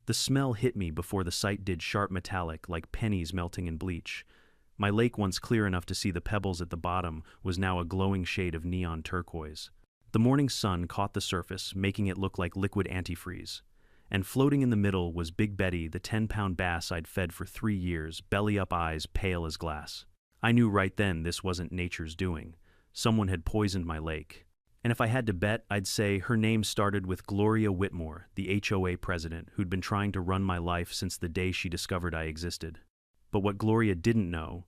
The smell hit me before the sight did, sharp metallic like pennies melting in bleach. My lake, once clear enough to see the pebbles at the bottom, was now a glowing shade of neon turquoise. The morning sun caught the surface, making it look like liquid antifreeze. And floating in the middle was Big Betty, the 10-pound bass I'd fed for 3 years, belly-up eyes pale as glass. I knew right then this wasn't nature's doing. Someone had poisoned my lake. And if I had to bet, I'd say her name started with Gloria Whitmore, the HOA president, who'd been trying to run my life since the day she discovered I existed. But what Gloria didn't know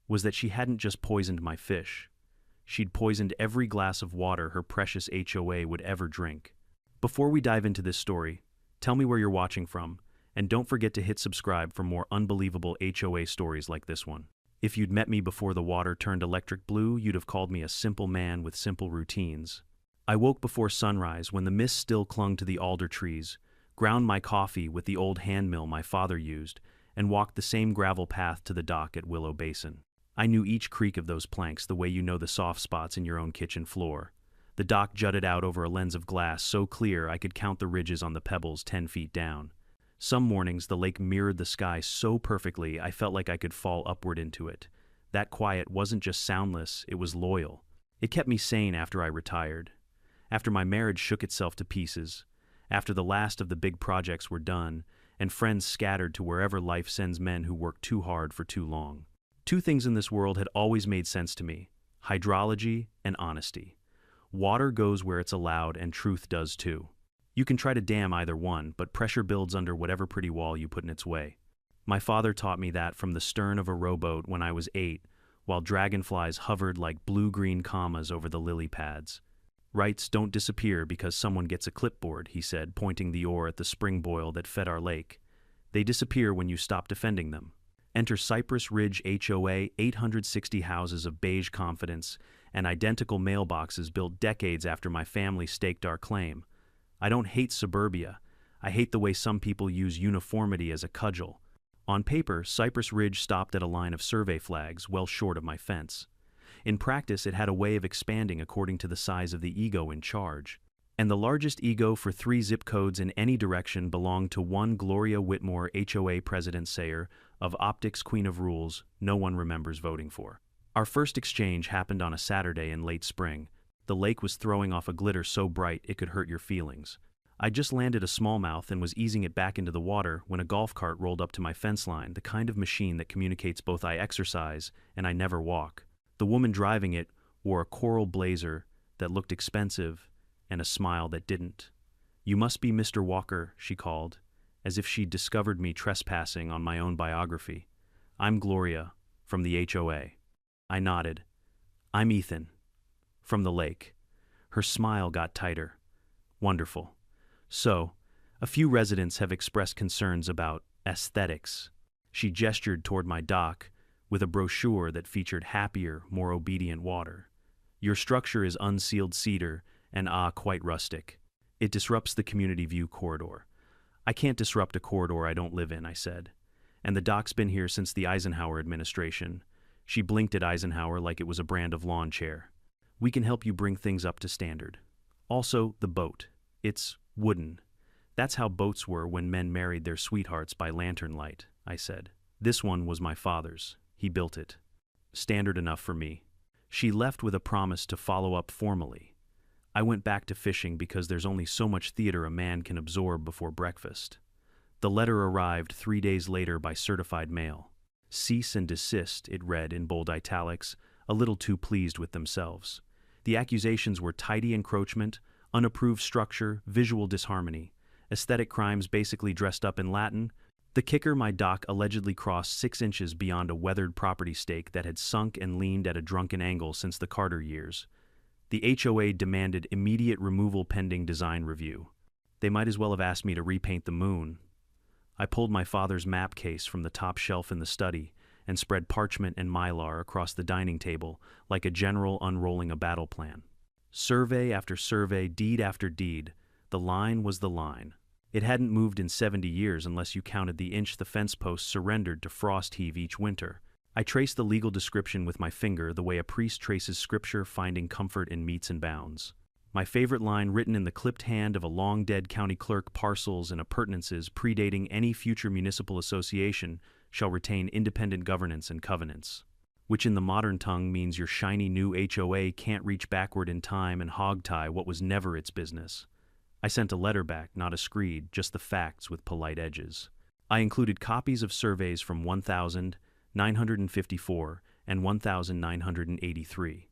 was that she hadn't just poisoned my fish. She'd poisoned every glass of water her precious HOA would ever drink. Before we dive into this story, tell me where you're watching from, and don't forget to hit subscribe for more unbelievable HOA stories like this one. If you'd met me before the water turned electric blue, you'd have called me a simple man with simple routines. I woke before sunrise when the mist still clung to the alder trees, ground my coffee with the old hand mill my father used, and walked the same gravel path to the dock at Willow Basin. I knew each creak of those planks the way you know the soft spots in your own kitchen floor. The dock jutted out over a lens of glass so clear I could count the ridges on the pebbles 10 feet down. Some mornings the lake mirrored the sky so perfectly I felt like I could fall upward into it. That quiet wasn't just soundless, it was loyal. It kept me sane after I retired. After my marriage shook itself to pieces. After the last of the big projects were done, and friends scattered to wherever life sends men who work too hard for too long. 2 things in this world had always made sense to me: hydrology and honesty. Water goes where it's allowed, and truth does too. You can try to dam either one, but pressure builds under whatever pretty wall you put in its way. My father taught me that from the stern of a rowboat when I was 8, while dragonflies hovered like blue-green commas over the lily pads. Rights don't disappear because someone gets a clipboard, he said, pointing the oar at the spring boil that fed our lake. They disappear when you stop defending them. Enter Cypress Ridge HOA, 860 houses of beige confidence, and identical mailboxes built decades after my family staked our claim. I don't hate suburbia. I hate the way some people use uniformity as a cudgel. On paper, Cypress Ridge stopped at a line of survey flags well short of my fence. In practice, it had a way of expanding according to the size of the ego in charge. And the largest ego for 3 zip codes in any direction belonged to one Gloria Whitmore, HOA president sayer of optics, queen of rules no one remembers voting for. Our first exchange happened on a Saturday in late spring. The lake was throwing off a glitter so bright it could hurt your feelings. I just landed a smallmouth and was easing it back into the water when a golf cart rolled up to my fence line, the kind of machine that communicates both I exercise and I never walk. The woman driving it wore a coral blazer that looked expensive and a smile that didn't. "You must be Mr. Walker," she called, as if she'd discovered me trespassing on my own biography. "I'm Gloria, from the HOA. I nodded. "I'm Ethan, from the lake." Her smile got tighter. "Wonderful. So, a few residents have expressed concerns about aesthetics." She gestured toward my dock with a brochure that featured happier, more obedient water. "Your structure is unsealed cedar and quite rustic. It disrupts the community view corridor." "I can't disrupt a corridor I don't live in," I said. "And the dock's been here since the Eisenhower administration." She blinked at Eisenhower like it was a brand of lawn chair. "We can help you bring things up to standard. Also, the boat. It's wooden. That's how boats were when men married their sweethearts by lantern light," I said. "This one was my father's. He built it. Standard enough for me." She left with a promise to follow up formally. I went back to fishing because there's only so much theater a man can absorb before breakfast. The letter arrived 3 days later by certified mail. "Cease and desist," it read in bold italics, a little too pleased with themselves. The accusations were tidy encroachment, unapproved structure, visual disharmony, aesthetic crimes basically dressed up in Latin. The kicker: my dock allegedly crossed 6 inches beyond a weathered property stake that had sunk and leaned at a drunken angle since the Carter years. The HOA demanded immediate removal pending design review. They might as well have asked me to repaint the moon. I pulled my father's map case from the top shelf in the study and spread parchment and mylar across the dining table like a general unrolling a battle plan. Survey after survey, deed after deed, the line was the line. It hadn't moved in 70 years unless you counted the inch the fence posts surrendered to frost heave each winter. I traced the legal description with my finger the way a priest traces scripture, finding comfort in metes and bounds. My favorite line, written in the clipped hand of a long-dead county clerk, parcels and appurtenances predating any future municipal association shall retain independent governance and covenants. Which in the modern tongue means your shiny new HOA can't reach backward in time and hog-tie what was never its business. I sent a letter back, not a screed, just the facts with polite edges. I included copies of surveys from 1,954 and 1,983.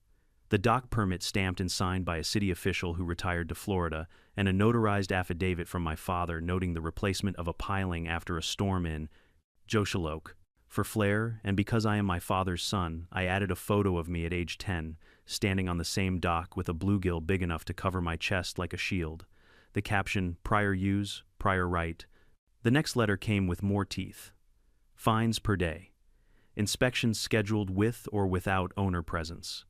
The dock permit stamped and signed by a city official who retired to Florida, and a notarized affidavit from my father noting the replacement of a piling after a storm in Joshaloke. For flair, and because I am my father's son, I added a photo of me at age 10, standing on the same dock with a bluegill big enough to cover my chest like a shield. The caption, prior use, prior right. The next letter came with more teeth. Fines per day. Inspections scheduled with or without owner presence.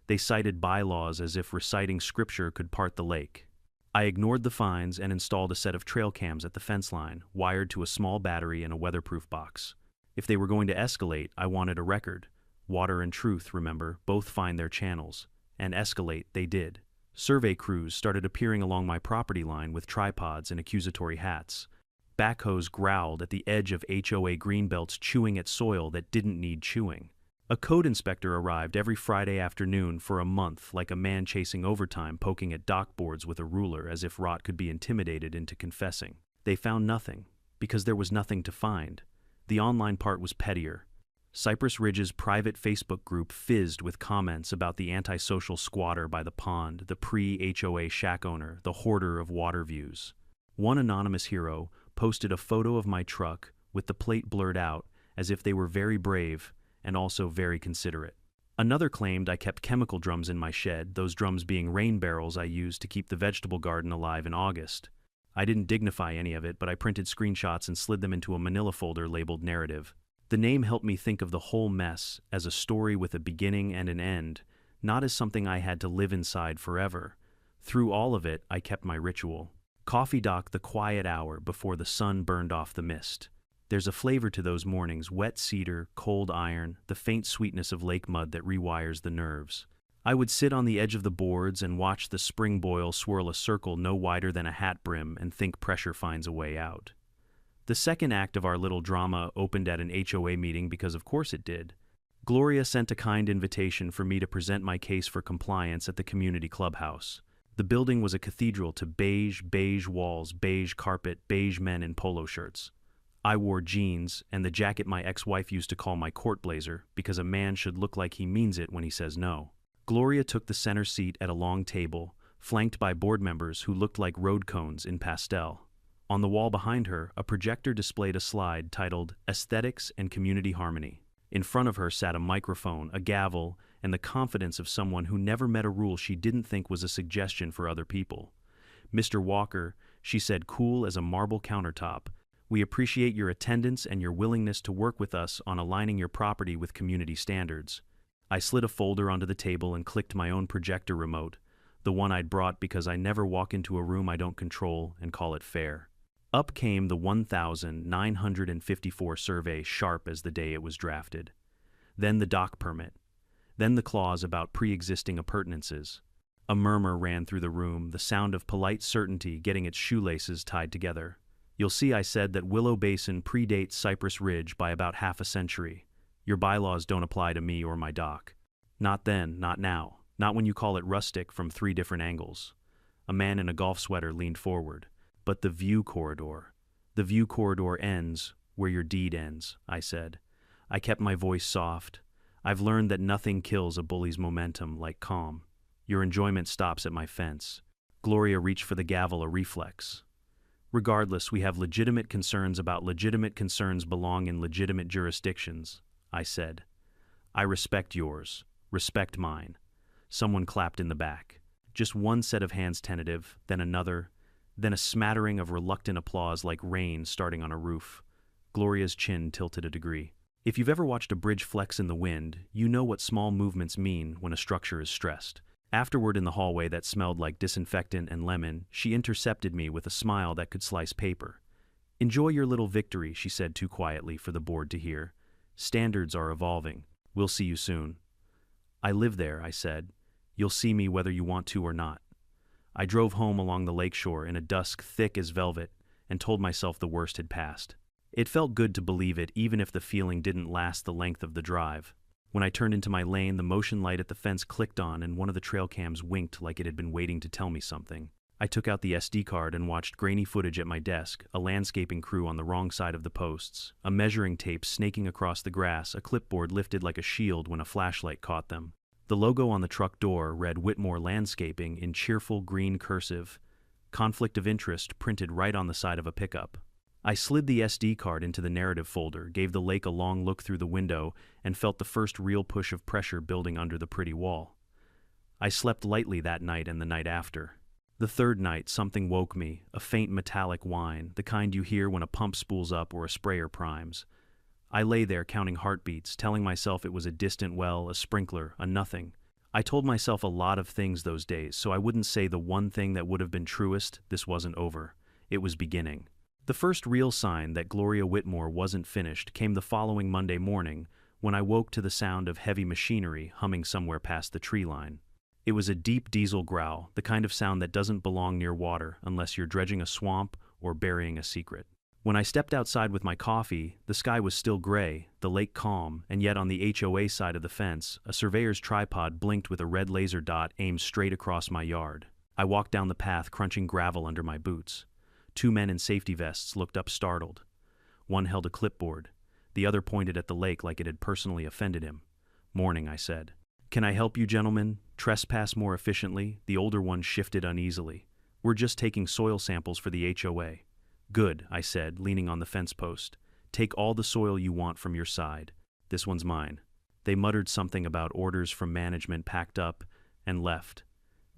They cited bylaws as if reciting scripture could part the lake. I ignored the fines and installed a set of trail cams at the fence line, wired to a small battery in a weatherproof box. If they were going to escalate, I wanted a record. Water and truth, remember, both find their channels. And escalate they did. Survey crews started appearing along my property line with tripods and accusatory hats. Backhoes growled at the edge of HOA greenbelts, chewing at soil that didn't need chewing. A code inspector arrived every Friday afternoon for a month, like a man chasing overtime, poking at dock boards with a ruler as if rot could be intimidated into confessing. They found nothing, because there was nothing to find. The online part was pettier. Cypress Ridge's private Facebook group fizzed with comments about the antisocial squatter by the pond, the pre-HOA shack owner, the hoarder of water views. One anonymous hero posted a photo of my truck with the plate blurred out, as if they were very brave and also very considerate. Another claimed I kept chemical drums in my shed, those drums being rain barrels I used to keep the vegetable garden alive in August. I didn't dignify any of it, but I printed screenshots and slid them into a manila folder labeled narrative. The name helped me think of the whole mess as a story with a beginning and an end, not as something I had to live inside forever. Through all of it, I kept my ritual. Coffee dock, the quiet hour before the sun burned off the mist. There's a flavor to those mornings, wet cedar, cold iron, the faint sweetness of lake mud that rewires the nerves. I would sit on the edge of the boards and watch the spring boil swirl a circle no wider than a hat brim and think pressure finds a way out. The second act of our little drama opened at an HOA meeting because of course it did. Gloria sent a kind invitation for me to present my case for compliance at the community clubhouse. The building was a cathedral to beige walls, beige carpet, beige men in polo shirts. I wore jeans and the jacket my ex-wife used to call my court blazer because a man should look like he means it when he says no. Gloria took the center seat at a long table, flanked by board members who looked like road cones in pastel. On the wall behind her, a projector displayed a slide titled Aesthetics and Community Harmony. In front of her sat a microphone, a gavel, and the confidence of someone who never met a rule she didn't think was a suggestion for other people. "Mr. Walker," she said, cool as a marble countertop, "we appreciate your attendance and your willingness to work with us on aligning your property with community standards." I slid a folder onto the table and clicked my own projector remote, the one I'd brought because I never walk into a room I don't control and call it fair. Up came the 1,954 survey, sharp as the day it was drafted. Then the dock permit. Then the clause about pre-existing appurtenances. A murmur ran through the room, the sound of polite certainty getting its shoelaces tied together. "You'll see," I said, "that Willow Basin predates Cypress Ridge by about half a century. Your bylaws don't apply to me or my dock. Not then, not now, not when you call it rustic from 3 different angles." A man in a golf sweater leaned forward. "But the view corridor. The view corridor ends where your deed ends," I said. I kept my voice soft. "I've learned that nothing kills a bully's momentum like calm. Your enjoyment stops at my fence." Gloria reached for the gavel, a reflex. "Regardless, we have legitimate concerns about legitimate concerns belong in legitimate jurisdictions," I said. "I respect yours. Respect mine." Someone clapped in the back. Just one set of hands tentative, then another, then a smattering of reluctant applause like rain starting on a roof. Gloria's chin tilted a degree. If you've ever watched a bridge flex in the wind, you know what small movements mean when a structure is stressed. Afterward, in the hallway that smelled like disinfectant and lemon, she intercepted me with a smile that could slice paper. "Enjoy your little victory," she said too quietly for the board to hear. "Standards are evolving. We'll see you soon." "I live there," I said. "You'll see me whether you want to or not." I drove home along the lakeshore in a dusk thick as velvet and told myself the worst had passed. It felt good to believe it, even if the feeling didn't last the length of the drive. When I turned into my lane, the motion light at the fence clicked on and one of the trail cams winked like it had been waiting to tell me something. I took out the SD card and watched grainy footage at my desk, a landscaping crew on the wrong side of the posts, a measuring tape snaking across the grass, a clipboard lifted like a shield when a flashlight caught them. The logo on the truck door read Whitmore Landscaping in cheerful green cursive, conflict of interest printed right on the side of a pickup. I slid the SD card into the narrative folder, gave the lake a long look through the window, and felt the first real push of pressure building under the pretty wall. I slept lightly that night and the night after. The third night, something woke me, a faint metallic whine, the kind you hear when a pump spools up or a sprayer primes. I lay there counting heartbeats, telling myself it was a distant well, a sprinkler, a nothing. I told myself a lot of things those days, so I wouldn't say the one thing that would have been truest: this wasn't over. It was beginning. The first real sign that Gloria Whitmore wasn't finished came the following Monday morning, when I woke to the sound of heavy machinery humming somewhere past the tree line. It was a deep diesel growl, the kind of sound that doesn't belong near water unless you're dredging a swamp or burying a secret. When I stepped outside with my coffee, the sky was still gray, the lake calm, and yet on the HOA side of the fence, a surveyor's tripod blinked with a red laser dot aimed straight across my yard. I walked down the path, crunching gravel under my boots. 2 men in safety vests looked up startled. One held a clipboard. The other pointed at the lake like it had personally offended him. "Morning," I said. "Can I help you, gentlemen? Trespass more efficiently?" The older one shifted uneasily. "We're just taking soil samples for the HOA." "Good," I said, leaning on the fence post. "Take all the soil you want from your side. This one's mine." They muttered something about orders from management, packed up, and left.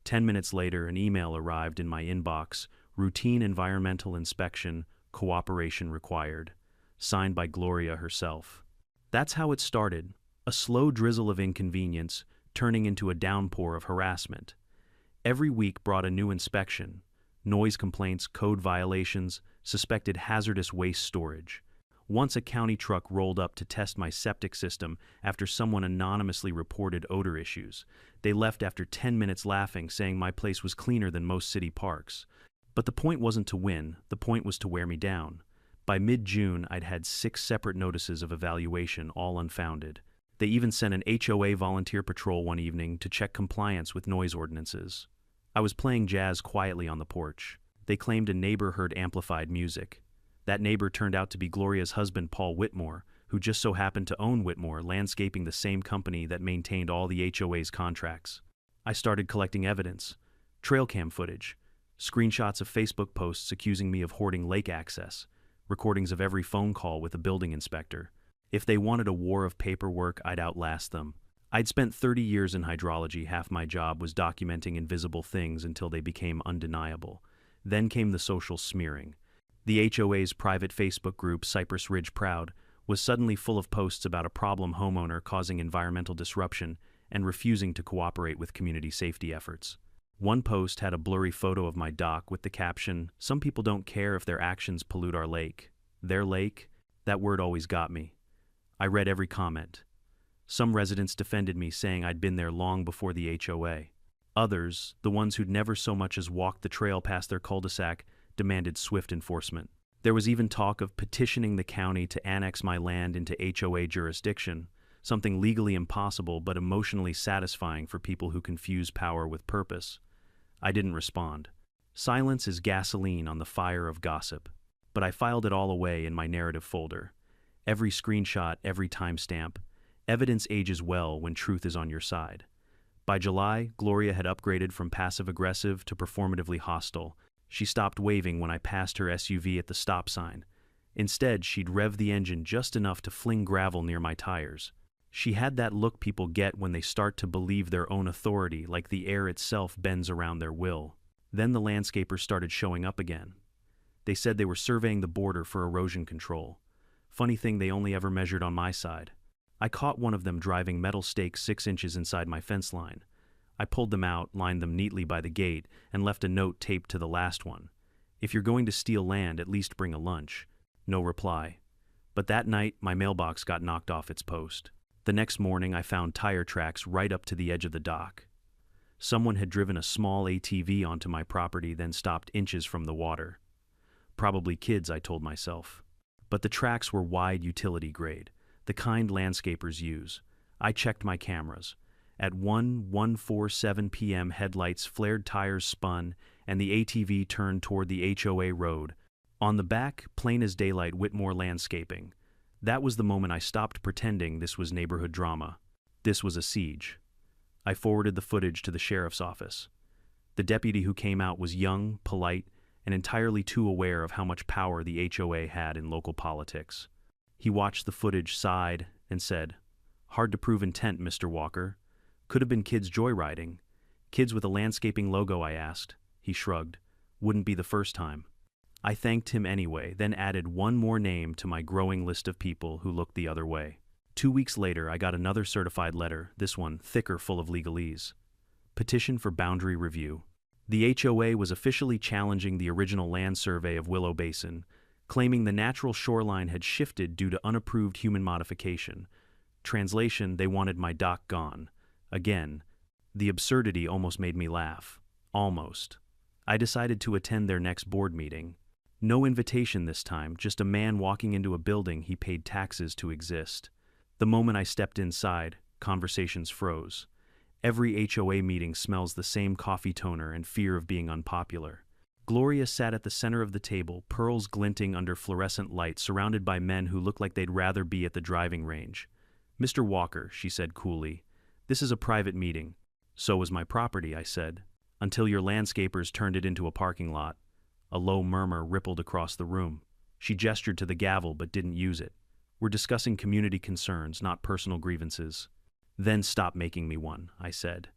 10 minutes later, an email arrived in my inbox: routine environmental inspection, cooperation required. Signed by Gloria herself. That's how it started, a slow drizzle of inconvenience turning into a downpour of harassment. Every week brought a new inspection: noise complaints, code violations, suspected hazardous waste storage. Once a county truck rolled up to test my septic system after someone anonymously reported odor issues. They left after 10 minutes laughing, saying my place was cleaner than most city parks. But the point wasn't to win, the point was to wear me down. By mid-June, I'd had 6 separate notices of evaluation, all unfounded. They even sent an HOA volunteer patrol one evening to check compliance with noise ordinances. I was playing jazz quietly on the porch. They claimed a neighbor heard amplified music. That neighbor turned out to be Gloria's husband, Paul Whitmore, who just so happened to own Whitmore Landscaping, the same company that maintained all the HOA's contracts. I started collecting evidence: trail cam footage, screenshots of Facebook posts accusing me of hoarding lake access, recordings of every phone call with a building inspector. If they wanted a war of paperwork, I'd outlast them. I'd spent 30 years in hydrology. Half my job was documenting invisible things until they became undeniable. Then came the social smearing. The HOA's private Facebook group, Cypress Ridge Proud, was suddenly full of posts about a problem homeowner causing environmental disruption and refusing to cooperate with community safety efforts. One post had a blurry photo of my dock with the caption, "Some people don't care if their actions pollute our lake." Their lake? That word always got me. I read every comment. Some residents defended me, saying I'd been there long before the HOA. Others, the ones who'd never so much as walked the trail past their cul-de-sac, demanded swift enforcement. There was even talk of petitioning the county to annex my land into HOA jurisdiction, something legally impossible but emotionally satisfying for people who confuse power with purpose. I didn't respond. Silence is gasoline on the fire of gossip. But I filed it all away in my narrative folder. Every screenshot, every timestamp. Evidence ages well when truth is on your side. By July, Gloria had upgraded from passive-aggressive to performatively hostile. She stopped waving when I passed her SUV at the stop sign. Instead, she'd rev the engine just enough to fling gravel near my tires. She had that look people get when they start to believe their own authority, like the air itself bends around their will. Then the landscapers started showing up again. They said they were surveying the border for erosion control. Funny thing, they only ever measured on my side. I caught one of them driving metal stakes 6 inches inside my fence line. I pulled them out, lined them neatly by the gate, and left a note taped to the last one. "If you're going to steal land, at least bring a lunch." No reply. But that night, my mailbox got knocked off its post. The next morning, I found tire tracks right up to the edge of the dock. Someone had driven a small ATV onto my property, then stopped inches from the water. Probably kids, I told myself. But the tracks were wide utility grade, the kind landscapers use. I checked my cameras. At 1:47 p.m. headlights flared, tires spun, and the ATV turned toward the HOA road. On the back, plain as daylight, Whitmore Landscaping. That was the moment I stopped pretending this was neighborhood drama. This was a siege. I forwarded the footage to the sheriff's office. The deputy who came out was young, polite, and entirely too aware of how much power the HOA had in local politics. He watched the footage, sighed, and said, "Hard to prove intent, Mr. Walker. Could have been kids joyriding." "Kids with a landscaping logo?" I asked. He shrugged. "Wouldn't be the first time." I thanked him anyway, then added one more name to my growing list of people who looked the other way. 2 weeks later, I got another certified letter, this one thicker, full of legalese. Petition for boundary review. The HOA was officially challenging the original land survey of Willow Basin, claiming the natural shoreline had shifted due to unapproved human modification. Translation, they wanted my dock gone. Again, the absurdity almost made me laugh. Almost. I decided to attend their next board meeting. No invitation this time, just a man walking into a building he paid taxes to exist. The moment I stepped inside, conversations froze. Every HOA meeting smells the same coffee toner and fear of being unpopular. Gloria sat at the center of the table, pearls glinting under fluorescent light, surrounded by men who looked like they'd rather be at the driving range. "Mr. Walker," she said coolly, "this is a private meeting." "So is my property," I said, "until your landscapers turned it into a parking lot." A low murmur rippled across the room. She gestured to the gavel but didn't use it. "We're discussing community concerns, not personal grievances." "Then stop making me one," I said.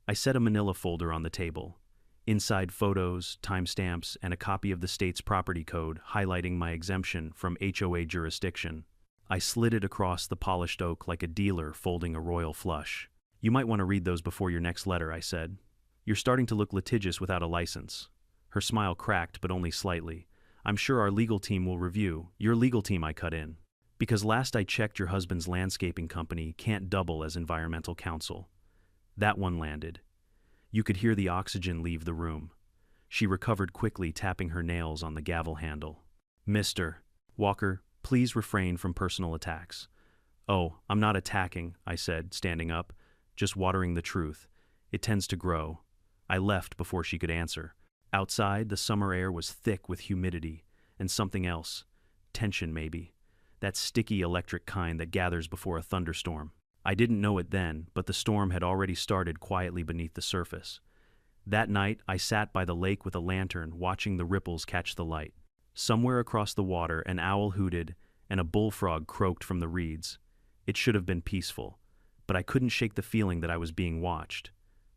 I set a manila folder on the table. Inside, photos, timestamps, and a copy of the state's property code highlighting my exemption from HOA jurisdiction. I slid it across the polished oak like a dealer folding a royal flush. "You might want to read those before your next letter," I said. "You're starting to look litigious without a license." Her smile cracked, but only slightly. "I'm sure our legal team will review." "Your legal team," I cut in. "Because last I checked, your husband's landscaping company can't double as environmental counsel." That one landed. You could hear the oxygen leave the room. She recovered quickly, tapping her nails on the gavel handle. "Mr. Walker, please refrain from personal attacks." "Oh, I'm not attacking," I said, standing up. "Just watering the truth. It tends to grow." I left before she could answer. Outside, the summer air was thick with humidity, and something else. Tension, maybe. That sticky electric kind that gathers before a thunderstorm. I didn't know it then, but the storm had already started quietly beneath the surface. That night, I sat by the lake with a lantern, watching the ripples catch the light. Somewhere across the water, an owl hooted, and a bullfrog croaked from the reeds. It should have been peaceful, but I couldn't shake the feeling that I was being watched.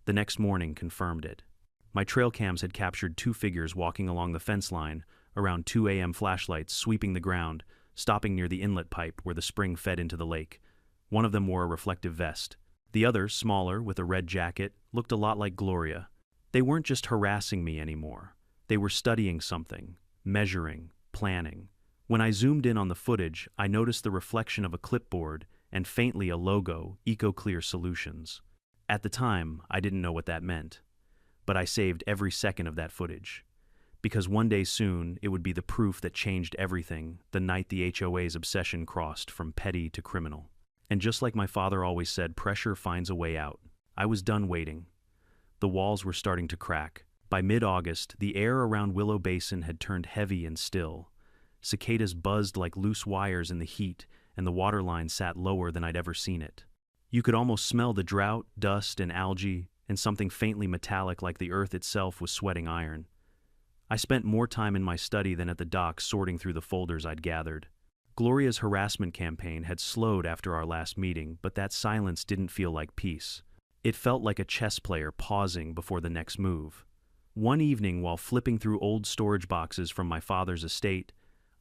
The next morning confirmed it. My trail cams had captured 2 figures walking along the fence line, around 2 a.m. flashlights sweeping the ground, stopping near the inlet pipe where the spring fed into the lake. One of them wore a reflective vest. The other, smaller, with a red jacket, looked a lot like Gloria. They weren't just harassing me anymore. They were studying something, measuring, planning. When I zoomed in on the footage, I noticed the reflection of a clipboard and faintly a logo, EcoClear Solutions. At the time, I didn't know what that meant. But I saved every second of that footage. Because one day soon, it would be the proof that changed everything, the night the HOA's obsession crossed from petty to criminal. And just like my father always said, pressure finds a way out. I was done waiting. The walls were starting to crack. By mid-August, the air around Willow Basin had turned heavy and still. Cicadas buzzed like loose wires in the heat, and the waterline sat lower than I'd ever seen it. You could almost smell the drought, dust, and algae, and something faintly metallic like the earth itself was sweating iron. I spent more time in my study than at the dock sorting through the folders I'd gathered. Gloria's harassment campaign had slowed after our last meeting, but that silence didn't feel like peace. It felt like a chess player pausing before the next move. One evening, while flipping through old storage boxes from my father's estate,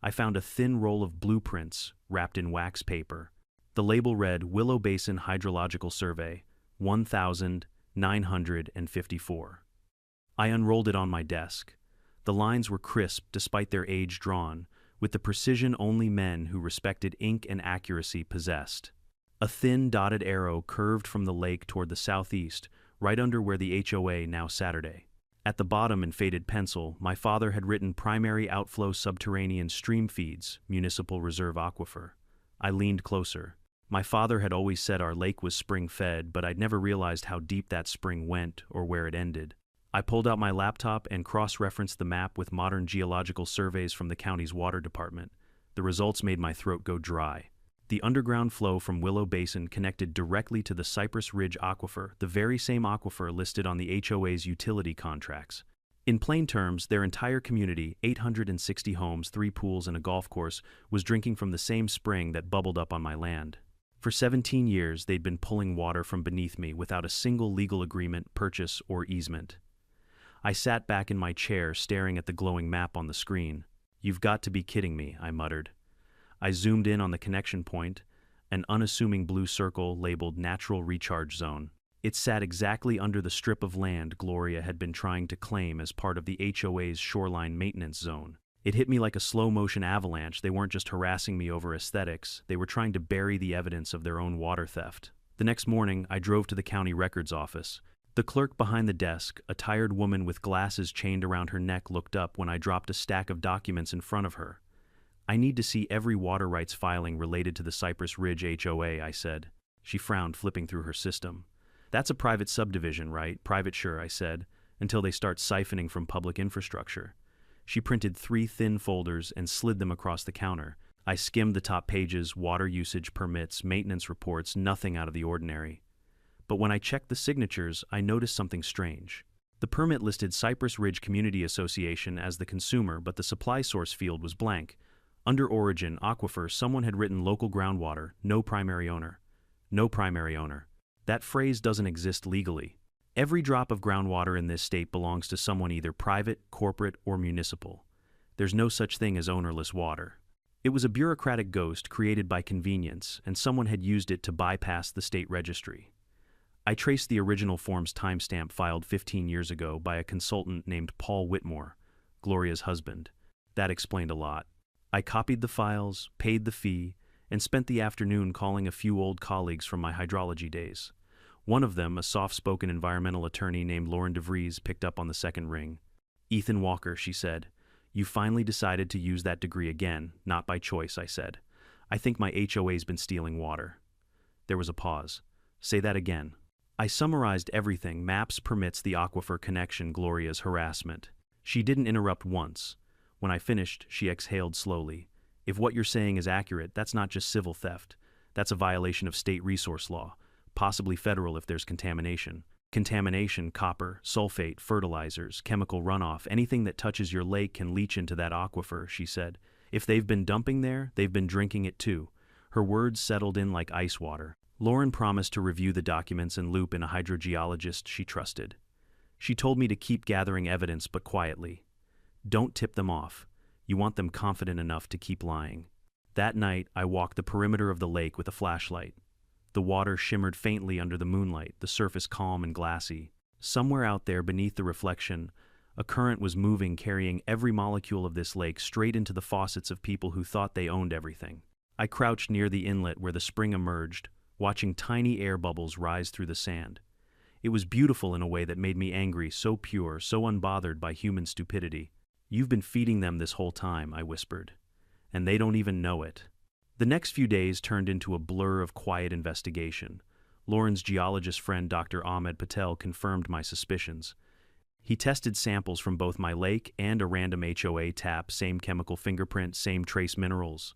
I found a thin roll of blueprints wrapped in wax paper. The label read Willow Basin Hydrological Survey, 1954. I unrolled it on my desk. The lines were crisp despite their age drawn, with the precision only men who respected ink and accuracy possessed. A thin dotted arrow curved from the lake toward the southeast, right under where the HOA now Saturday. At the bottom in faded pencil, my father had written primary outflow subterranean stream feeds, municipal reserve aquifer. I leaned closer. My father had always said our lake was spring-fed, but I'd never realized how deep that spring went or where it ended. I pulled out my laptop and cross-referenced the map with modern geological surveys from the county's water department. The results made my throat go dry. The underground flow from Willow Basin connected directly to the Cypress Ridge Aquifer, the very same aquifer listed on the HOA's utility contracts. In plain terms, their entire community, 860 homes, 3 pools, and a golf course, was drinking from the same spring that bubbled up on my land. For 17 years, they'd been pulling water from beneath me without a single legal agreement, purchase, or easement. I sat back in my chair, staring at the glowing map on the screen. "You've got to be kidding me," I muttered. I zoomed in on the connection point, an unassuming blue circle labeled Natural Recharge Zone. It sat exactly under the strip of land Gloria had been trying to claim as part of the HOA's shoreline maintenance zone. It hit me like a slow-motion avalanche. They weren't just harassing me over aesthetics, they were trying to bury the evidence of their own water theft. The next morning, I drove to the county records office. The clerk behind the desk, a tired woman with glasses chained around her neck, looked up when I dropped a stack of documents in front of her. "I need to see every water rights filing related to the Cypress Ridge HOA," I said. She frowned, flipping through her system. "That's a private subdivision, right?" "Private, sure," I said, "until they start siphoning from public infrastructure." She printed 3 thin folders and slid them across the counter. I skimmed the top pages: water usage permits, maintenance reports, nothing out of the ordinary. But when I checked the signatures, I noticed something strange. The permit listed Cypress Ridge Community Association as the consumer, but the supply source field was blank. Under origin, aquifer, someone had written local groundwater, no primary owner. No primary owner. That phrase doesn't exist legally. Every drop of groundwater in this state belongs to someone either private, corporate, or municipal. There's no such thing as ownerless water. It was a bureaucratic ghost created by convenience, and someone had used it to bypass the state registry. I traced the original form's timestamp filed 15 years ago by a consultant named Paul Whitmore, Gloria's husband. That explained a lot. I copied the files, paid the fee, and spent the afternoon calling a few old colleagues from my hydrology days. One of them, a soft-spoken environmental attorney named Lauren DeVries, picked up on the second ring. "Ethan Walker," she said, "you finally decided to use that degree again, not by choice," I said. "I think my HOA's been stealing water." There was a pause. "Say that again." I summarized everything: maps, permits, the aquifer connection, Gloria's harassment. She didn't interrupt once. When I finished, she exhaled slowly. "If what you're saying is accurate, that's not just civil theft. That's a violation of state resource law, possibly federal if there's contamination. Contamination, copper, sulfate, fertilizers, chemical runoff, anything that touches your lake can leach into that aquifer," she said. "If they've been dumping there, they've been drinking it too." Her words settled in like ice water. Lauren promised to review the documents and loop in a hydrogeologist she trusted. She told me to keep gathering evidence, but quietly. Don't tip them off. You want them confident enough to keep lying. That night, I walked the perimeter of the lake with a flashlight. The water shimmered faintly under the moonlight, the surface calm and glassy. Somewhere out there, beneath the reflection, a current was moving, carrying every molecule of this lake straight into the faucets of people who thought they owned everything. I crouched near the inlet where the spring emerged, watching tiny air bubbles rise through the sand. It was beautiful in a way that made me angry, so pure, so unbothered by human stupidity. "You've been feeding them this whole time," I whispered. "And they don't even know it." The next few days turned into a blur of quiet investigation. Lauren's geologist friend, Dr. Ahmed Patel, confirmed my suspicions. He tested samples from both my lake and a random HOA tap, same chemical fingerprint, same trace minerals.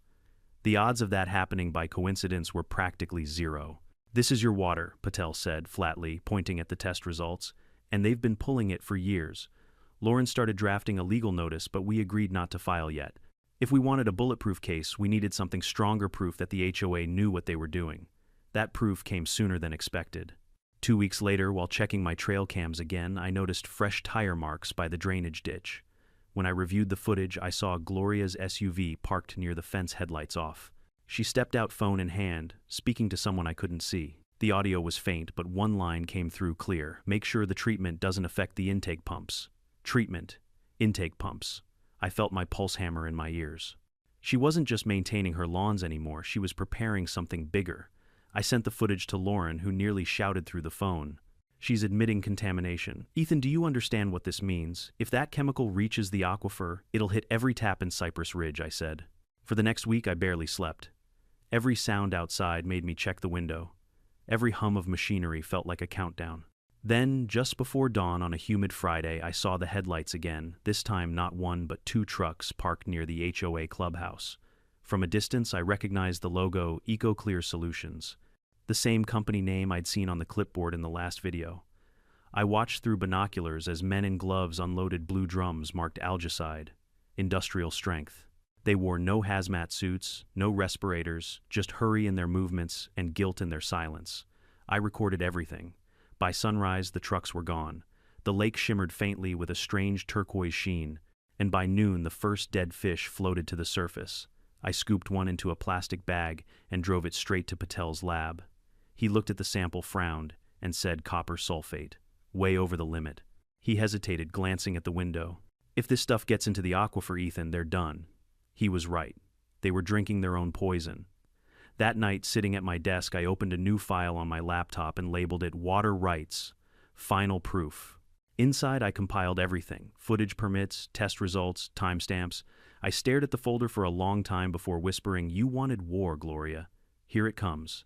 The odds of that happening by coincidence were practically zero. "This is your water," Patel said flatly, pointing at the test results, "and they've been pulling it for years." Lauren started drafting a legal notice, but we agreed not to file yet. If we wanted a bulletproof case, we needed something stronger, proof that the HOA knew what they were doing. That proof came sooner than expected. 2 weeks later, while checking my trail cams again, I noticed fresh tire marks by the drainage ditch. When I reviewed the footage, I saw Gloria's SUV parked near the fence, headlights off. She stepped out, phone in hand, speaking to someone I couldn't see. The audio was faint, but one line came through clear: "Make sure the treatment doesn't affect the intake pumps." Treatment. Intake pumps. I felt my pulse hammer in my ears. She wasn't just maintaining her lawns anymore, she was preparing something bigger. I sent the footage to Lauren, who nearly shouted through the phone. She's admitting contamination. Ethan, do you understand what this means? If that chemical reaches the aquifer, it'll hit every tap in Cypress Ridge, I said. For the next week, I barely slept. Every sound outside made me check the window. Every hum of machinery felt like a countdown. Then, just before dawn on a humid Friday, I saw the headlights again, this time not one but two trucks parked near the HOA clubhouse. From a distance, I recognized the logo EcoClear Solutions, the same company name I'd seen on the clipboard in the last video. I watched through binoculars as men in gloves unloaded blue drums marked algicide, industrial strength. They wore no hazmat suits, no respirators, just hurry in their movements and guilt in their silence. I recorded everything. By sunrise, the trucks were gone. The lake shimmered faintly with a strange turquoise sheen, and by noon the first dead fish floated to the surface. I scooped one into a plastic bag and drove it straight to Patel's lab. He looked at the sample, frowned, and said copper sulfate. Way over the limit. He hesitated, glancing at the window. If this stuff gets into the aquifer, Ethan, they're done. He was right. They were drinking their own poison. That night, sitting at my desk, I opened a new file on my laptop and labeled it Water Rights, Final Proof. Inside, I compiled everything: footage permits, test results, timestamps. I stared at the folder for a long time before whispering, "You wanted war, Gloria. Here it comes."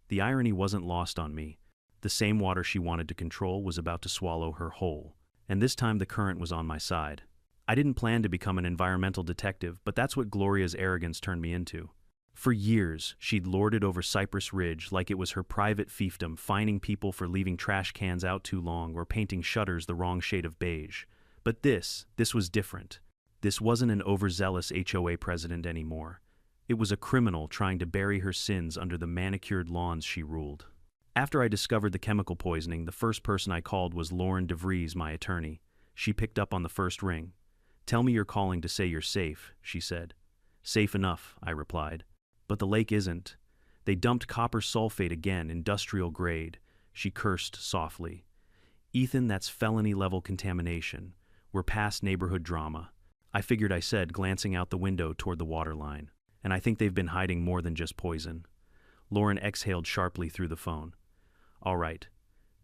The irony wasn't lost on me. The same water she wanted to control was about to swallow her whole. And this time the current was on my side. I didn't plan to become an environmental detective, but that's what Gloria's arrogance turned me into. For years, she'd lorded over Cypress Ridge like it was her private fiefdom, fining people for leaving trash cans out too long or painting shutters the wrong shade of beige. But this was different. This wasn't an overzealous HOA president anymore. It was a criminal trying to bury her sins under the manicured lawns she ruled. After I discovered the chemical poisoning, the first person I called was Lauren DeVries, my attorney. She picked up on the first ring. "Tell me you're calling to say you're safe," she said. "Safe enough," I replied. "But the lake isn't. They dumped copper sulfate again, industrial grade." She cursed softly. "Ethan, that's felony-level contamination. We're past neighborhood drama." I figured, I said, glancing out the window toward the waterline. "And I think they've been hiding more than just poison." Lauren exhaled sharply through the phone. "All right.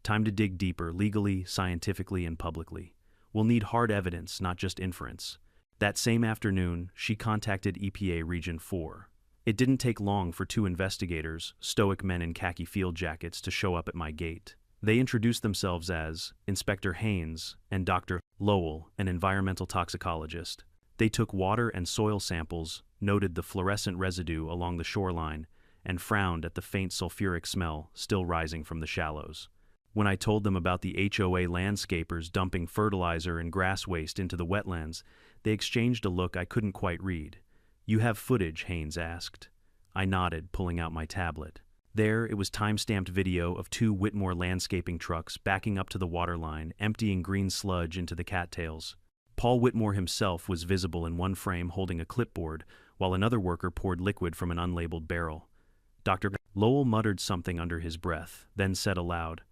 Time to dig deeper, legally, scientifically, and publicly. We'll need hard evidence, not just inference." That same afternoon, she contacted EPA Region 4. It didn't take long for two investigators, stoic men in khaki field jackets, to show up at my gate. They introduced themselves as Inspector Haynes and Dr. Lowell, an environmental toxicologist. They took water and soil samples, noted the fluorescent residue along the shoreline, and frowned at the faint sulfuric smell still rising from the shallows. When I told them about the HOA landscapers dumping fertilizer and grass waste into the wetlands, they exchanged a look I couldn't quite read. "You have footage?" Haynes asked. I nodded, pulling out my tablet. There, it was time-stamped video of two Whitmore landscaping trucks backing up to the waterline, emptying green sludge into the cattails. Paul Whitmore himself was visible in one frame holding a clipboard, while another worker poured liquid from an unlabeled barrel. Dr. Lowell muttered something under his breath, then said aloud,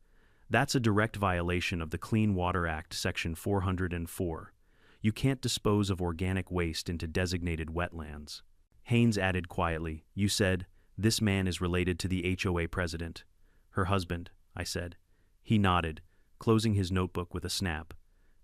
"That's a direct violation of the Clean Water Act, Section 404. You can't dispose of organic waste into designated wetlands." Haynes added quietly, "You said, this man is related to the HOA president." "Her husband," I said. He nodded, closing his notebook with a snap.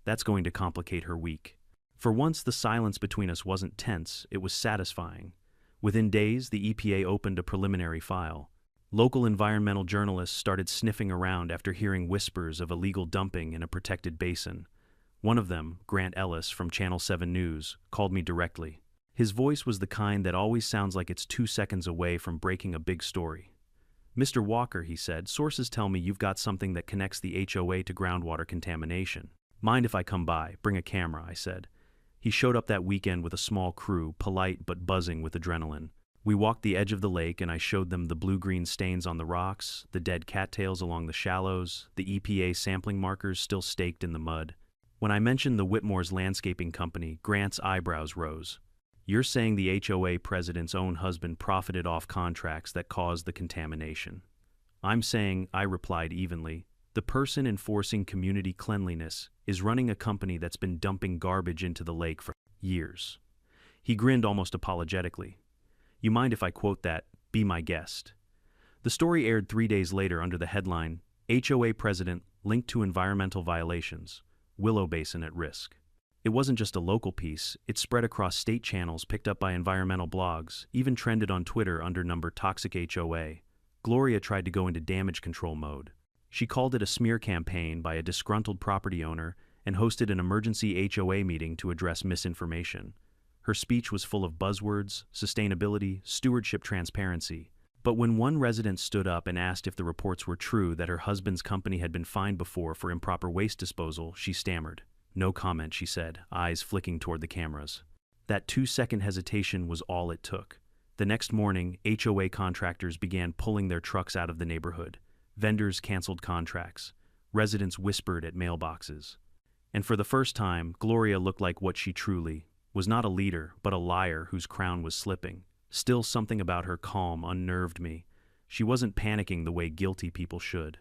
"That's going to complicate her week." For once, the silence between us wasn't tense, it was satisfying. Within days, the EPA opened a preliminary file. Local environmental journalists started sniffing around after hearing whispers of illegal dumping in a protected basin. One of them, Grant Ellis from Channel 7 News, called me directly. His voice was the kind that always sounds like it's 2 seconds away from breaking a big story. "Mr. Walker," he said, "sources tell me you've got something that connects the HOA to groundwater contamination." "Mind if I come by? Bring a camera," I said. He showed up that weekend with a small crew, polite but buzzing with adrenaline. We walked the edge of the lake and I showed them the blue-green stains on the rocks, the dead cattails along the shallows, the EPA sampling markers still staked in the mud. When I mentioned the Whitmore's landscaping company, Grant's eyebrows rose. "You're saying the HOA president's own husband profited off contracts that caused the contamination?" "I'm saying," I replied evenly, "the person enforcing community cleanliness is running a company that's been dumping garbage into the lake for years." He grinned almost apologetically. "You mind if I quote that? Be my guest." The story aired 3 days later under the headline, "HOA President linked to environmental violations. Willow Basin at risk. It wasn't just a local piece, it spread across state channels picked up by environmental blogs, even trended on Twitter under number Toxic HOA. Gloria tried to go into damage control mode. She called it a smear campaign by a disgruntled property owner and hosted an emergency HOA meeting to address misinformation. Her speech was full of buzzwords, sustainability, stewardship, transparency. But when one resident stood up and asked if the reports were true that her husband's company had been fined before for improper waste disposal, she stammered. "No comment," she said, eyes flicking toward the cameras. That 2-second hesitation was all it took. The next morning, HOA contractors began pulling their trucks out of the neighborhood. Vendors canceled contracts. Residents whispered at mailboxes. And for the first time, Gloria looked like what she truly was, not a leader, but a liar whose crown was slipping. Still, something about her calm unnerved me. She wasn't panicking the way guilty people should.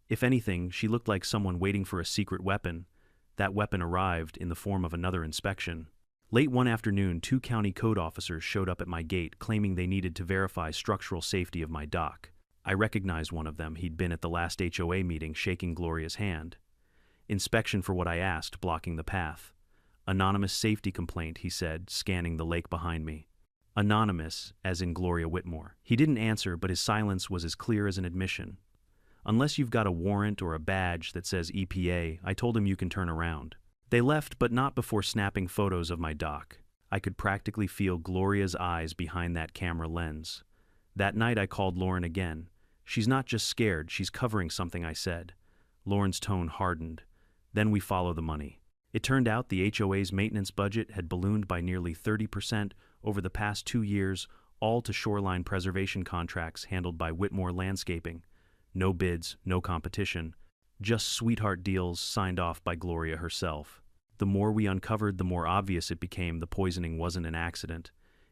If anything, she looked like someone waiting for a secret weapon. That weapon arrived in the form of another inspection. Late one afternoon, 2 county code officers showed up at my gate claiming they needed to verify structural safety of my dock. I recognized one of them. He'd been at the last HOA meeting, shaking Gloria's hand. "Inspection for what I asked, blocking the path." "Anonymous safety complaint," he said, scanning the lake behind me. Anonymous, as in Gloria Whitmore. He didn't answer, but his silence was as clear as an admission. "Unless you've got a warrant or a badge that says EPA, I told him you can turn around." They left, but not before snapping photos of my dock. I could practically feel Gloria's eyes behind that camera lens. That night I called Lauren again. "She's not just scared, she's covering something," I said. Lauren's tone hardened. "Then we follow the money." It turned out the HOA's maintenance budget had ballooned by nearly 30% over the past 2 years, all to shoreline preservation contracts handled by Whitmore Landscaping. No bids, no competition, just sweetheart deals signed off by Gloria herself. The more we uncovered, the more obvious it became the poisoning wasn't an accident.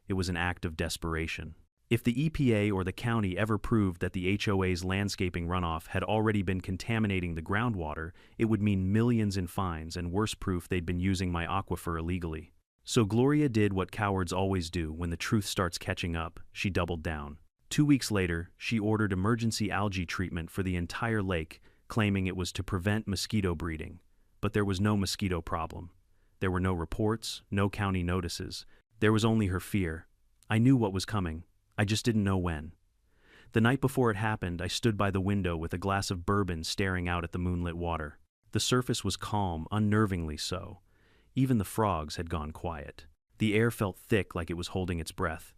It was an act of desperation. If the EPA or the county ever proved that the HOA's landscaping runoff had already been contaminating the groundwater, it would mean millions in fines and worse proof they'd been using my aquifer illegally. So Gloria did what cowards always do when the truth starts catching up. She doubled down. 2 weeks later, she ordered emergency algae treatment for the entire lake, claiming it was to prevent mosquito breeding. But there was no mosquito problem. There were no reports, no county notices. There was only her fear. I knew what was coming. I just didn't know when. The night before it happened, I stood by the window with a glass of bourbon staring out at the moonlit water. The surface was calm, unnervingly so. Even the frogs had gone quiet. The air felt thick, like it was holding its breath.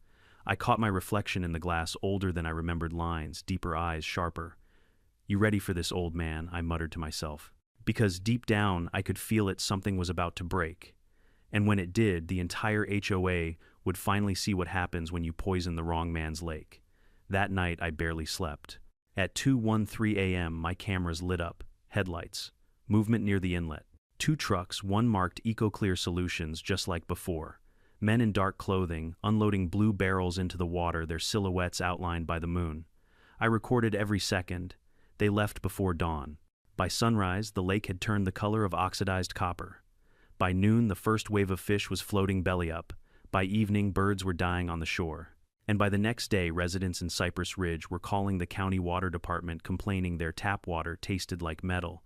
I caught my reflection in the glass, older than I remembered lines, deeper eyes, sharper. "You ready for this, old man?" I muttered to myself. Because deep down, I could feel it, something was about to break. And when it did, the entire HOA would finally see what happens when you poison the wrong man's lake. That night, I barely slept. At 2:13 a.m., my cameras lit up. Headlights. Movement near the inlet. 2 trucks, one marked EcoClear Solutions, just like before. Men in dark clothing, unloading blue barrels into the water, their silhouettes outlined by the moon. I recorded every second. They left before dawn. By sunrise, the lake had turned the color of oxidized copper. By noon, the first wave of fish was floating belly up. By evening, birds were dying on the shore. And by the next day, residents in Cypress Ridge were calling the county water department, complaining their tap water tasted like metal.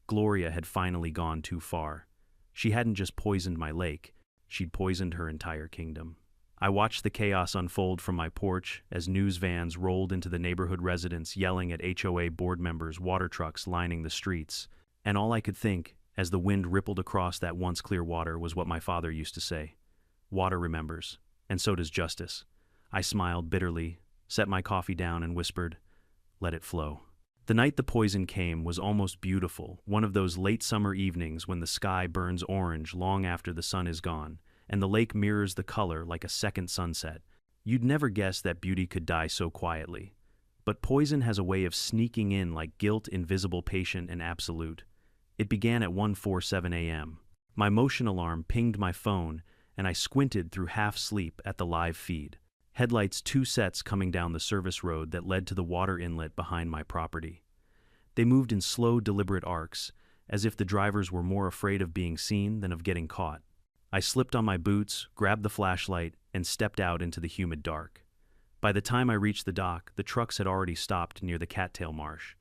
Gloria had finally gone too far. She hadn't just poisoned my lake, she'd poisoned her entire kingdom. I watched the chaos unfold from my porch as news vans rolled into the neighborhood, residents yelling at HOA board members, water trucks lining the streets. And all I could think, as the wind rippled across that once clear water, was what my father used to say. Water remembers, and so does justice. I smiled bitterly, set my coffee down, and whispered, "Let it flow." The night the poison came was almost beautiful, one of those late summer evenings when the sky burns orange long after the sun is gone, and the lake mirrors the color like a second sunset. You'd never guess that beauty could die so quietly. But poison has a way of sneaking in like guilt, invisible, patient, and absolute. It began at 1:47 a.m. My motion alarm pinged my phone, and I squinted through half-sleep at the live feed. Headlights, 2 sets coming down the service road that led to the water inlet behind my property. They moved in slow, deliberate arcs, as if the drivers were more afraid of being seen than of getting caught. I slipped on my boots, grabbed the flashlight, and stepped out into the humid dark. By the time I reached the dock, the trucks had already stopped near the Cattail Marsh.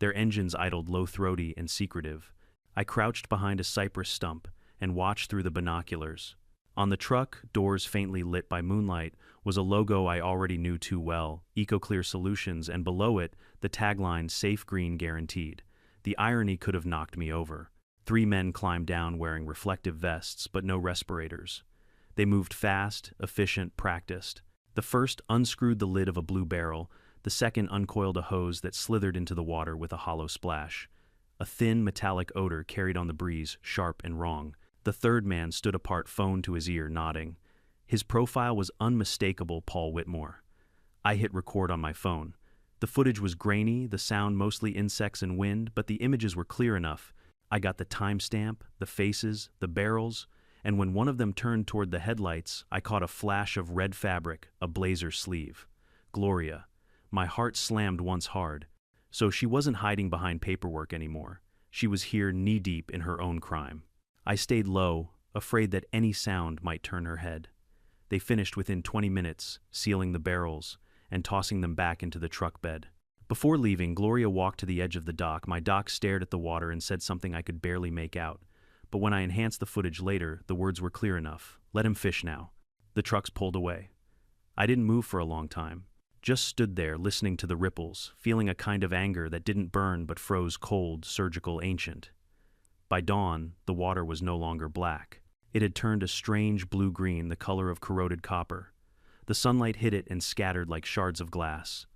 Their engines idled low-throaty and secretive. I crouched behind a cypress stump and watched through the binoculars. On the truck, doors faintly lit by moonlight, was a logo I already knew too well, EcoClear Solutions, and below it, the tagline, Safe Green Guaranteed. The irony could have knocked me over. 3 men climbed down wearing reflective vests, but no respirators. They moved fast, efficient, practiced. The first unscrewed the lid of a blue barrel, the second uncoiled a hose that slithered into the water with a hollow splash. A thin, metallic odor carried on the breeze, sharp and wrong. The third man stood apart, phone to his ear, nodding. His profile was unmistakable, Paul Whitmore. I hit record on my phone. The footage was grainy, the sound mostly insects and wind, but the images were clear enough. I got the timestamp, the faces, the barrels, and when one of them turned toward the headlights, I caught a flash of red fabric, a blazer sleeve. Gloria. My heart slammed once hard. So she wasn't hiding behind paperwork anymore. She was here knee-deep in her own crime. I stayed low, afraid that any sound might turn her head. They finished within 20 minutes, sealing the barrels and tossing them back into the truck bed. Before leaving, Gloria walked to the edge of the dock. My doc stared at the water and said something I could barely make out. But when I enhanced the footage later, the words were clear enough. Let him fish now. The trucks pulled away. I didn't move for a long time. Just stood there, listening to the ripples, feeling a kind of anger that didn't burn but froze cold, surgical, ancient. By dawn, the water was no longer black. It had turned a strange blue-green, the color of corroded copper. The sunlight hit it and scattered like shards of glass.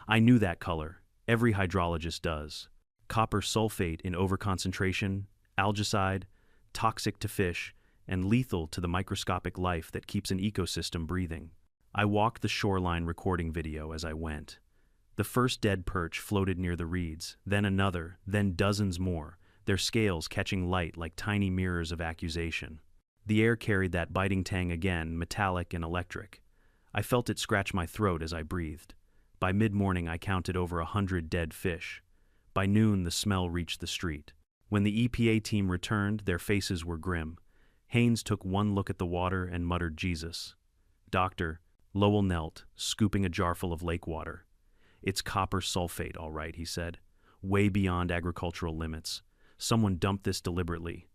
I knew that color. Every hydrologist does. Copper sulfate in overconcentration, algicide, toxic to fish, and lethal to the microscopic life that keeps an ecosystem breathing. I walked the shoreline recording video as I went. The first dead perch floated near the reeds, then another, then dozens more, their scales catching light like tiny mirrors of accusation. The air carried that biting tang again, metallic and electric. I felt it scratch my throat as I breathed. By mid-morning I counted over 100 dead fish. By noon the smell reached the street. When the EPA team returned, their faces were grim. Haynes took one look at the water and muttered, Jesus. Doctor, Lowell knelt, scooping a jarful of lake water. It's copper sulfate, all right, he said. Way beyond agricultural limits. Someone dumped this deliberately.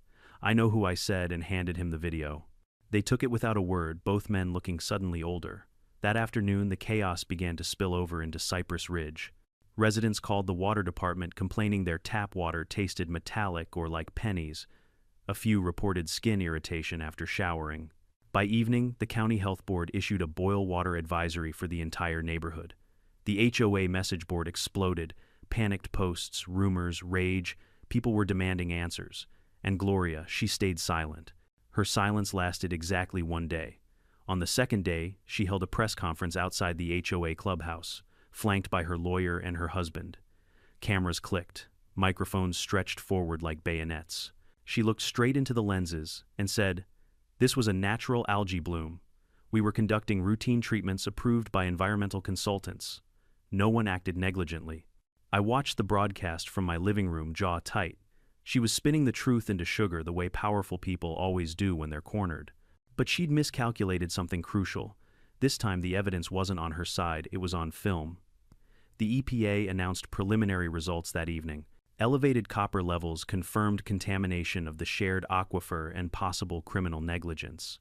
I know who, I said, and handed him the video. They took it without a word, both men looking suddenly older. That afternoon, the chaos began to spill over into Cypress Ridge. Residents called the water department, complaining their tap water tasted metallic or like pennies. A few reported skin irritation after showering. By evening, the county health board issued a boil water advisory for the entire neighborhood. The HOA message board exploded. Panicked posts, rumors, rage. People were demanding answers. And Gloria, she stayed silent. Her silence lasted exactly 1 day. On the second day, she held a press conference outside the HOA clubhouse, flanked by her lawyer and her husband. Cameras clicked. Microphones stretched forward like bayonets. She looked straight into the lenses and said, "This was a natural algae bloom. We were conducting routine treatments approved by environmental consultants. No one acted negligently." I watched the broadcast from my living room, jaw tight. She was spinning the truth into sugar the way powerful people always do when they're cornered. But she'd miscalculated something crucial. This time the evidence wasn't on her side, it was on film. The EPA announced preliminary results that evening. Elevated copper levels confirmed contamination of the shared aquifer and possible criminal negligence.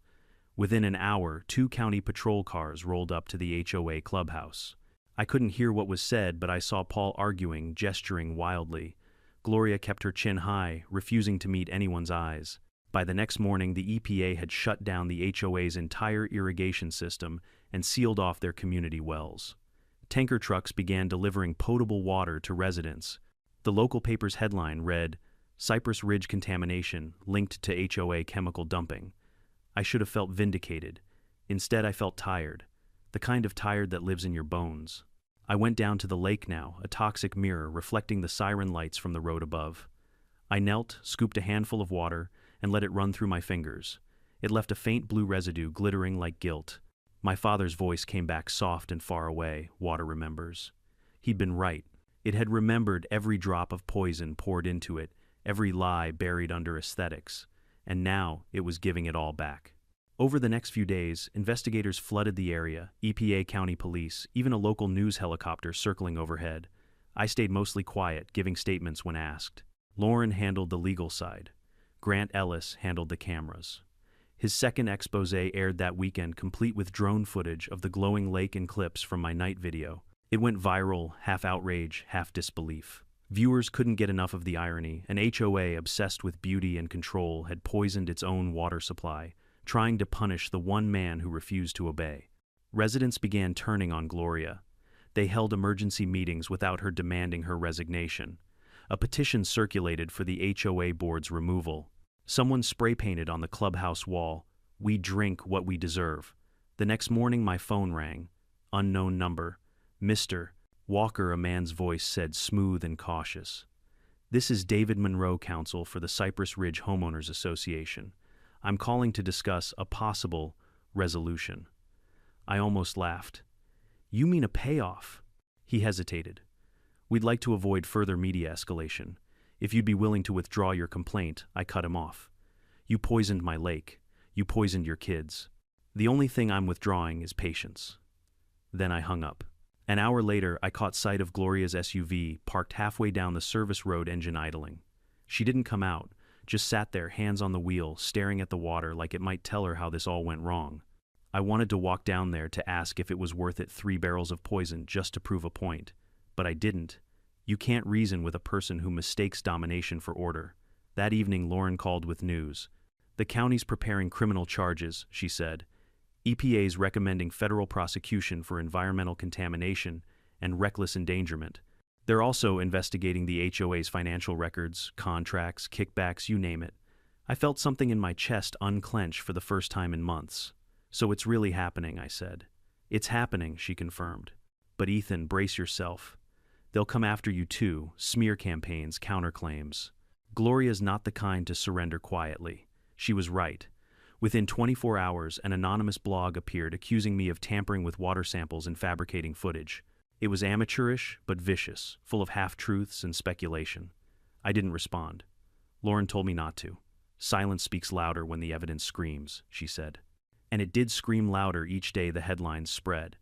Within an hour, 2 county patrol cars rolled up to the HOA clubhouse. I couldn't hear what was said, but I saw Paul arguing, gesturing wildly. Gloria kept her chin high, refusing to meet anyone's eyes. By the next morning, the EPA had shut down the HOA's entire irrigation system and sealed off their community wells. Tanker trucks began delivering potable water to residents. The local paper's headline read, "Cypress Ridge contamination linked to HOA chemical dumping." I should have felt vindicated. Instead, I felt tired. The kind of tired that lives in your bones. I went down to the lake now, a toxic mirror reflecting the siren lights from the road above. I knelt, scooped a handful of water, and let it run through my fingers. It left a faint blue residue glittering like guilt. My father's voice came back soft and far away, water remembers. He'd been right. It had remembered every drop of poison poured into it, every lie buried under aesthetics, and now it was giving it all back. Over the next few days, investigators flooded the area, EPA, county police, even a local news helicopter circling overhead. I stayed mostly quiet, giving statements when asked. Lauren handled the legal side. Grant Ellis handled the cameras. His second expose aired that weekend, complete with drone footage of the glowing lake and clips from my night video. It went viral, half outrage, half disbelief. Viewers couldn't get enough of the irony. An HOA obsessed with beauty and control had poisoned its own water supply, trying to punish the one man who refused to obey. Residents began turning on Gloria. They held emergency meetings without her demanding her resignation. A petition circulated for the HOA board's removal. Someone spray-painted on the clubhouse wall, "We drink what we deserve." The next morning my phone rang. Unknown number. "Mr. Walker," a man's voice said, smooth and cautious. "This is David Monroe, counsel for the Cypress Ridge Homeowners Association. I'm calling to discuss a possible resolution." I almost laughed. "You mean a payoff?" He hesitated. "We'd like to avoid further media escalation. If you'd be willing to withdraw your complaint," I cut him off. "You poisoned my lake. You poisoned your kids. The only thing I'm withdrawing is patience." Then I hung up. An hour later, I caught sight of Gloria's SUV parked halfway down the service road, engine idling. She didn't come out, just sat there, hands on the wheel, staring at the water like it might tell her how this all went wrong. I wanted to walk down there to ask if it was worth it, 3 barrels of poison just to prove a point. But I didn't. You can't reason with a person who mistakes domination for order. That evening, Lauren called with news. "The county's preparing criminal charges," she said. "EPA's recommending federal prosecution for environmental contamination and reckless endangerment. They're also investigating the HOA's financial records, contracts, kickbacks, you name it." I felt something in my chest unclench for the first time in months. "So it's really happening," I said. "It's happening," she confirmed. "But Ethan, brace yourself. They'll come after you too, smear campaigns, counterclaims." Gloria's not the kind to surrender quietly. She was right. Within 24 hours, an anonymous blog appeared accusing me of tampering with water samples and fabricating footage. It was amateurish, but vicious, full of half-truths and speculation. I didn't respond. Lauren told me not to. "Silence speaks louder when the evidence screams," she said. And it did scream louder each day the headlines spread.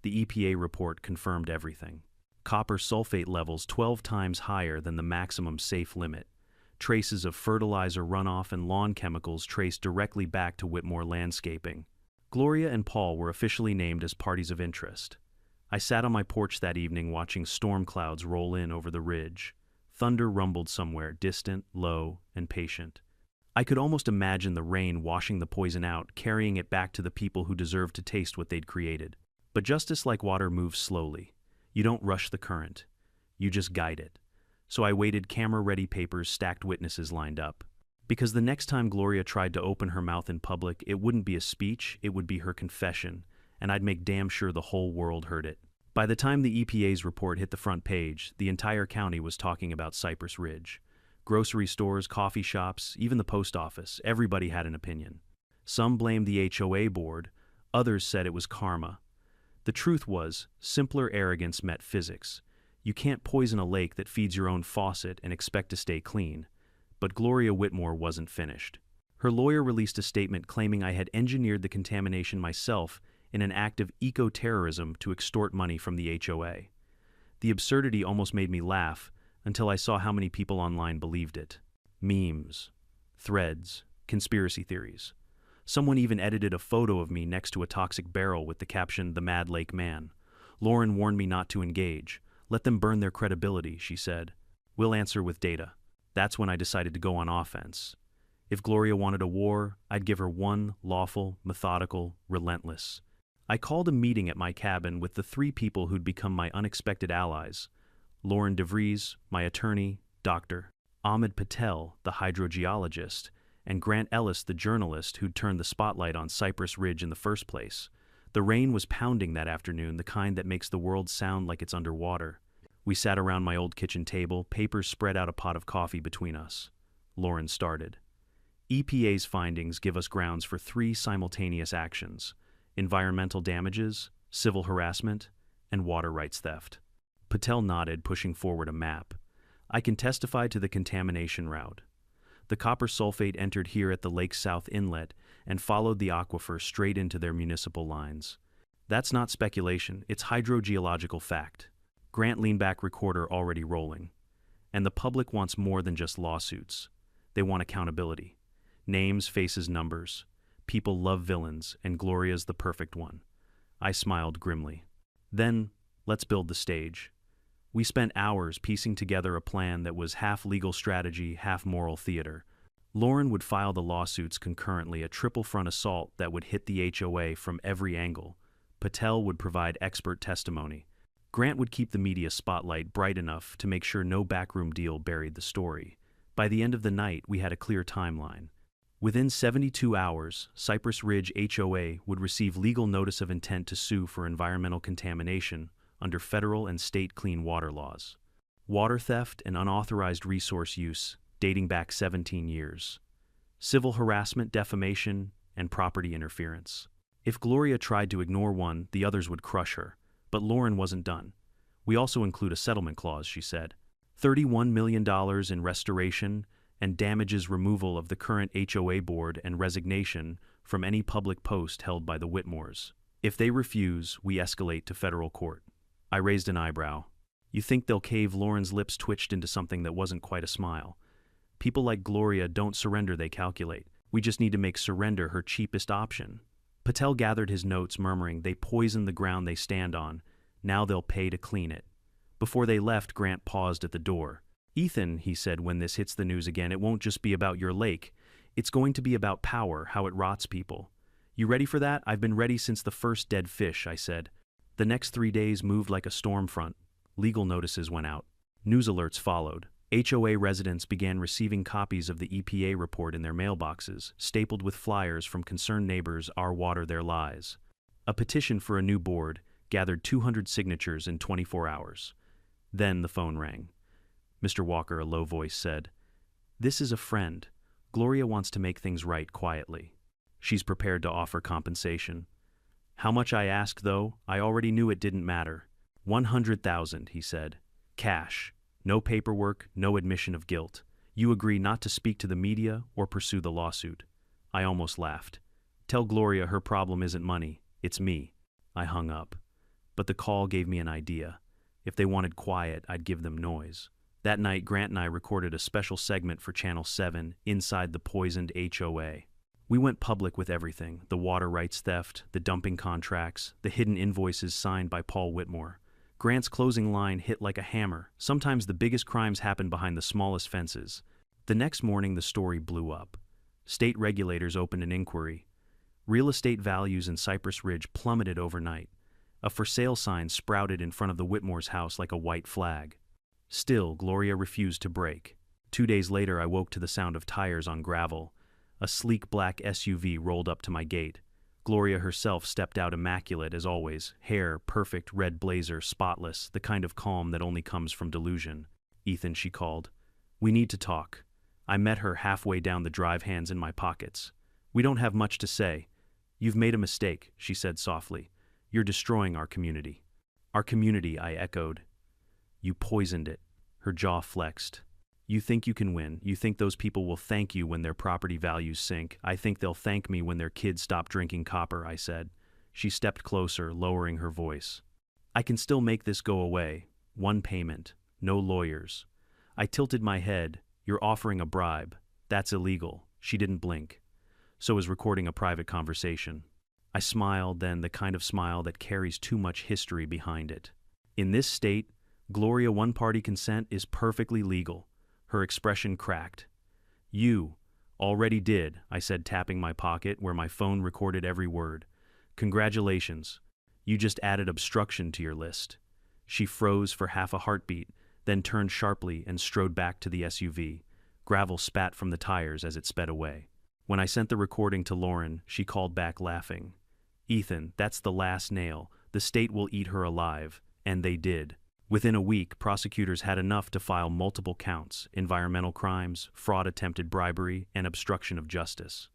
The EPA report confirmed everything. Copper sulfate levels 12 times higher than the maximum safe limit. Traces of fertilizer runoff and lawn chemicals traced directly back to Whitmore Landscaping. Gloria and Paul were officially named as parties of interest. I sat on my porch that evening watching storm clouds roll in over the ridge. Thunder rumbled somewhere, distant, low, and patient. I could almost imagine the rain washing the poison out, carrying it back to the people who deserved to taste what they'd created. But justice, like water, moves slowly. You don't rush the current. You just guide it. So I waited, camera-ready, papers, stacked, witnesses lined up. Because the next time Gloria tried to open her mouth in public, it wouldn't be a speech, it would be her confession, and I'd make damn sure the whole world heard it. By the time the EPA's report hit the front page, the entire county was talking about Cypress Ridge. Grocery stores, coffee shops, even the post office, everybody had an opinion. Some blamed the HOA board, others said it was karma. The truth was, simpler arrogance met physics. You can't poison a lake that feeds your own faucet and expect to stay clean. But Gloria Whitmore wasn't finished. Her lawyer released a statement claiming I had engineered the contamination myself in an act of eco-terrorism to extort money from the HOA. The absurdity almost made me laugh until I saw how many people online believed it. Memes, threads, conspiracy theories. Someone even edited a photo of me next to a toxic barrel with the caption, "The Mad Lake Man." Lauren warned me not to engage. "Let them burn their credibility," she said. "We'll answer with data." That's when I decided to go on offense. If Gloria wanted a war, I'd give her one: lawful, methodical, relentless. I called a meeting at my cabin with the 3 people who'd become my unexpected allies: Lauren DeVries, my attorney, Dr. Ahmed Patel, the hydrogeologist, and Grant Ellis, the journalist who'd turned the spotlight on Cypress Ridge in the first place. The rain was pounding that afternoon, the kind that makes the world sound like it's underwater. We sat around my old kitchen table, papers spread out, a pot of coffee between us. Lauren started. EPA's findings give us grounds for 3 simultaneous actions: environmental damages, civil harassment, and water rights theft. Patel nodded, pushing forward a map. "I can testify to the contamination route. The copper sulfate entered here at the lake's south inlet and followed the aquifer straight into their municipal lines. That's not speculation, it's hydrogeological fact." Grant leaned back, recorder already rolling. And the public wants more than just lawsuits. They want accountability. Names, faces, numbers. People love villains, and Gloria's the perfect one. I smiled grimly. Then, let's build the stage. We spent hours piecing together a plan that was half legal strategy, half moral theater. Lauren would file the lawsuits concurrently, a triple front assault that would hit the HOA from every angle. Patel would provide expert testimony. Grant would keep the media spotlight bright enough to make sure no backroom deal buried the story. By the end of the night, we had a clear timeline. Within 72 hours, Cypress Ridge HOA would receive legal notice of intent to sue for environmental contamination under federal and state clean water laws. Water theft and unauthorized resource use dating back 17 years. Civil harassment, defamation, and property interference. If Gloria tried to ignore one, the others would crush her. But Lauren wasn't done. We also include a settlement clause, she said. $31 million in restoration and damages removal of the current HOA board and resignation from any public post held by the Whitmores. If they refuse, we escalate to federal court. I raised an eyebrow. You think they'll cave? Lauren's lips twitched into something that wasn't quite a smile. People like Gloria don't surrender, they calculate. We just need to make surrender her cheapest option. Patel gathered his notes, murmuring, they poison the ground they stand on. Now they'll pay to clean it. Before they left, Grant paused at the door. Ethan, he said, when this hits the news again, it won't just be about your lake. It's going to be about power, how it rots people. You ready for that? I've been ready since the first dead fish, I said. The next 3 days moved like a storm front. Legal notices went out. News alerts followed. HOA residents began receiving copies of the EPA report in their mailboxes, stapled with flyers from concerned neighbors, Our Water, Their Lies. A petition for a new board gathered 200 signatures in 24 hours. Then the phone rang. Mr. Walker, a low voice, said, "This is a friend. Gloria wants to make things right quietly. She's prepared to offer compensation." How much I asked, though, I already knew it didn't matter. 100,000, he said. Cash. No paperwork, no admission of guilt. You agree not to speak to the media or pursue the lawsuit. I almost laughed. Tell Gloria her problem isn't money, it's me. I hung up. But the call gave me an idea. If they wanted quiet, I'd give them noise. That night, Grant and I recorded a special segment for Channel 7, Inside the Poisoned HOA. We went public with everything, the water rights theft, the dumping contracts, the hidden invoices signed by Paul Whitmore. Grant's closing line hit like a hammer. Sometimes the biggest crimes happen behind the smallest fences. The next morning, the story blew up. State regulators opened an inquiry. Real estate values in Cypress Ridge plummeted overnight. A for sale sign sprouted in front of the Whitmore's house like a white flag. Still, Gloria refused to break. 2 days later, I woke to the sound of tires on gravel. A sleek black SUV rolled up to my gate. Gloria herself stepped out, immaculate as always, hair perfect, red blazer, spotless, the kind of calm that only comes from delusion. "Ethan," she called. "We need to talk." I met her halfway down the drive, hands in my pockets. "We don't have much to say." "You've made a mistake," she said softly. "You're destroying our community." "Our community," I echoed. "You poisoned it." Her jaw flexed. "You think you can win. You think those people will thank you when their property values sink. I think they'll thank me when their kids stop drinking copper," I said. She stepped closer, lowering her voice. "I can still make this go away. One payment. No lawyers." I tilted my head. "You're offering a bribe. That's illegal." She didn't blink. "So is recording a private conversation." I smiled, then the kind of smile that carries too much history behind it. "In this state, Gloria one-party consent is perfectly legal." Her expression cracked. "You already did," I said, tapping my pocket where my phone recorded every word. "Congratulations. You just added obstruction to your list." She froze for half a heartbeat, then turned sharply and strode back to the SUV. Gravel spat from the tires as it sped away. When I sent the recording to Lauren, she called back laughing. "Ethan, that's the last nail. The state will eat her alive." And they did. Within a week, prosecutors had enough to file multiple counts: environmental crimes, fraud, attempted bribery, and obstruction of justice.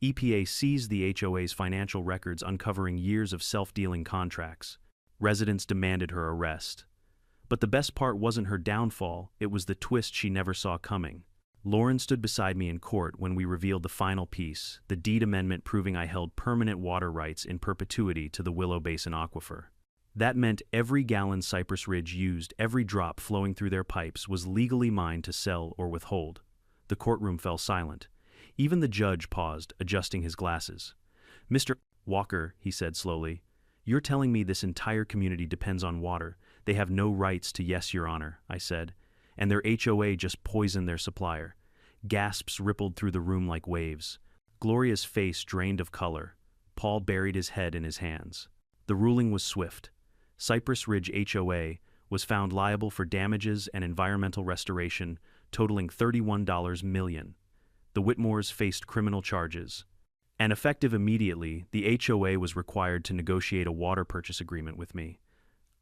EPA seized the HOA's financial records, uncovering years of self-dealing contracts. Residents demanded her arrest. But the best part wasn't her downfall, it was the twist she never saw coming. Lauren stood beside me in court when we revealed the final piece, the deed amendment proving I held permanent water rights in perpetuity to the Willow Basin Aquifer. That meant every gallon Cypress Ridge used, every drop flowing through their pipes, was legally mine to sell or withhold. The courtroom fell silent. Even the judge paused, adjusting his glasses. "Mr. Walker," he said slowly, "you're telling me this entire community depends on water. They have no rights to." "Yes, Your Honor," I said. "And their HOA just poisoned their supplier." Gasps rippled through the room like waves. Gloria's face drained of color. Paul buried his head in his hands. The ruling was swift. Cypress Ridge HOA was found liable for damages and environmental restoration totaling $31 million. The Whitmores faced criminal charges. And effective immediately, the HOA was required to negotiate a water purchase agreement with me.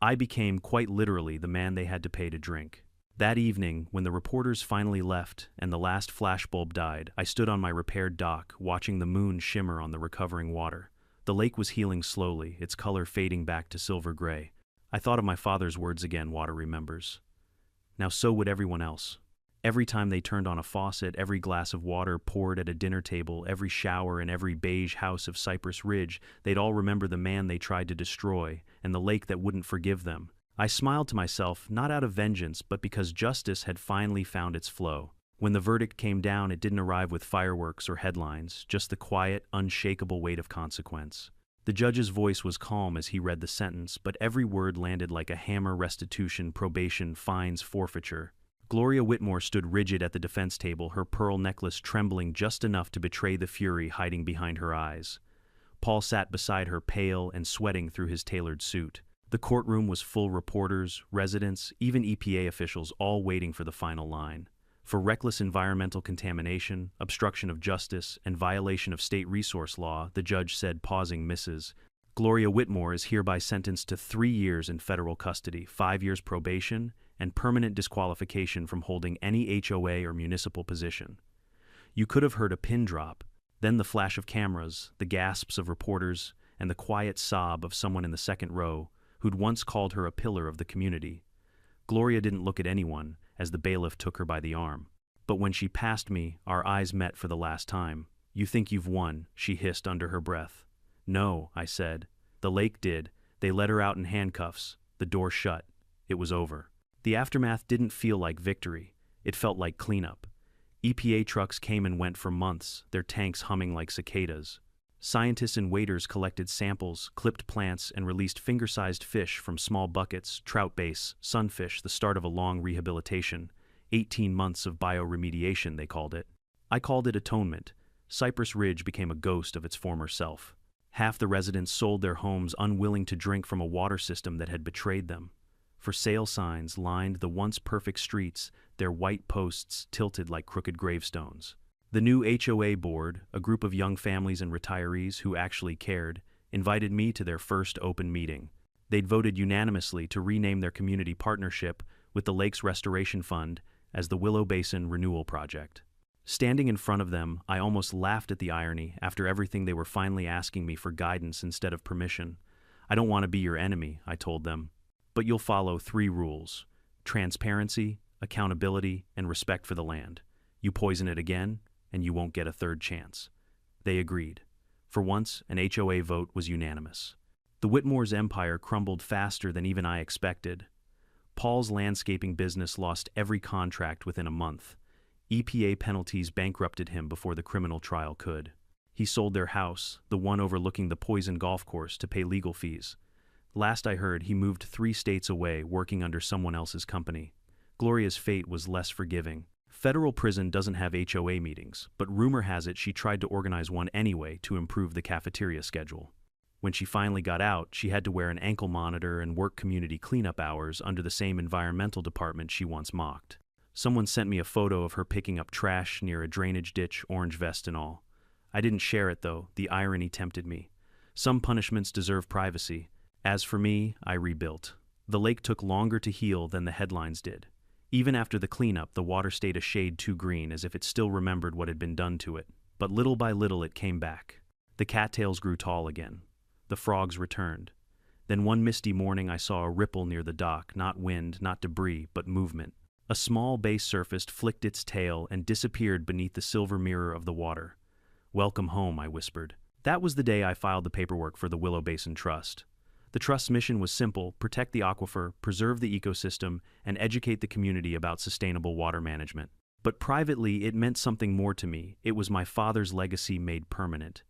I became quite literally the man they had to pay to drink. That evening, when the reporters finally left and the last flashbulb died, I stood on my repaired dock, watching the moon shimmer on the recovering water. The lake was healing slowly, its color fading back to silver gray. I thought of my father's words again, water remembers. Now so would everyone else. Every time they turned on a faucet, every glass of water poured at a dinner table, every shower in every beige house of Cypress Ridge, they'd all remember the man they tried to destroy and the lake that wouldn't forgive them. I smiled to myself, not out of vengeance, but because justice had finally found its flow. When the verdict came down, it didn't arrive with fireworks or headlines, just the quiet, unshakable weight of consequence. The judge's voice was calm as he read the sentence, but every word landed like a hammer: restitution, probation, fines, forfeiture. Gloria Whitmore stood rigid at the defense table, her pearl necklace trembling just enough to betray the fury hiding behind her eyes. Paul sat beside her, pale and sweating through his tailored suit. The courtroom was full: reporters, residents, even EPA officials, all waiting for the final line. For reckless environmental contamination, obstruction of justice, and violation of state resource law, the judge said, pausing, "Mrs. Gloria Whitmore is hereby sentenced to 3 years in federal custody, 5 years probation, and permanent disqualification from holding any HOA or municipal position." You could have heard a pin drop, then the flash of cameras, the gasps of reporters, and the quiet sob of someone in the second row who'd once called her a pillar of the community. Gloria didn't look at anyone as the bailiff took her by the arm. But when she passed me, our eyes met for the last time. "You think you've won," she hissed under her breath. "No," I said. "The lake did. They let her out in handcuffs. The door shut. It was over." The aftermath didn't feel like victory. It felt like cleanup. EPA trucks came and went for months, their tanks humming like cicadas. Scientists and waiters collected samples, clipped plants, and released finger-sized fish from small buckets: trout base, sunfish, the start of a long rehabilitation. 18 months of bioremediation, they called it. I called it atonement. Cypress Ridge became a ghost of its former self. Half the residents sold their homes, unwilling to drink from a water system that had betrayed them. For sale signs lined the once perfect streets, their white posts tilted like crooked gravestones. The new HOA board, a group of young families and retirees who actually cared, invited me to their first open meeting. They'd voted unanimously to rename their community partnership with the Lake's Restoration Fund as the Willow Basin Renewal Project. Standing in front of them, I almost laughed at the irony. After everything, they were finally asking me for guidance instead of permission. "I don't want to be your enemy," I told them, "but you'll follow 3 rules: transparency, accountability, and respect for the land. You poison it again, and you won't get a third chance." They agreed. For once, an HOA vote was unanimous. The Whitmore's empire crumbled faster than even I expected. Paul's landscaping business lost every contract within a month. EPA penalties bankrupted him before the criminal trial could. He sold their house, the one overlooking the Poison golf course, to pay legal fees. Last I heard, he moved 3 states away, working under someone else's company. Gloria's fate was less forgiving. Federal prison doesn't have HOA meetings, but rumor has it she tried to organize one anyway to improve the cafeteria schedule. When she finally got out, she had to wear an ankle monitor and work community cleanup hours under the same environmental department she once mocked. Someone sent me a photo of her picking up trash near a drainage ditch, orange vest and all. I didn't share it though, the irony tempted me. Some punishments deserve privacy. As for me, I rebuilt. The lake took longer to heal than the headlines did. Even after the cleanup, the water stayed a shade too green, as if it still remembered what had been done to it. But little by little it came back. The cattails grew tall again. The frogs returned. Then one misty morning I saw a ripple near the dock, not wind, not debris, but movement. A small base surfaced, flicked its tail, and disappeared beneath the silver mirror of the water. "Welcome home," I whispered. That was the day I filed the paperwork for the Willow Basin Trust. The trust's mission was simple: protect the aquifer, preserve the ecosystem, and educate the community about sustainable water management. But privately, it meant something more to me. It was my father's legacy made permanent.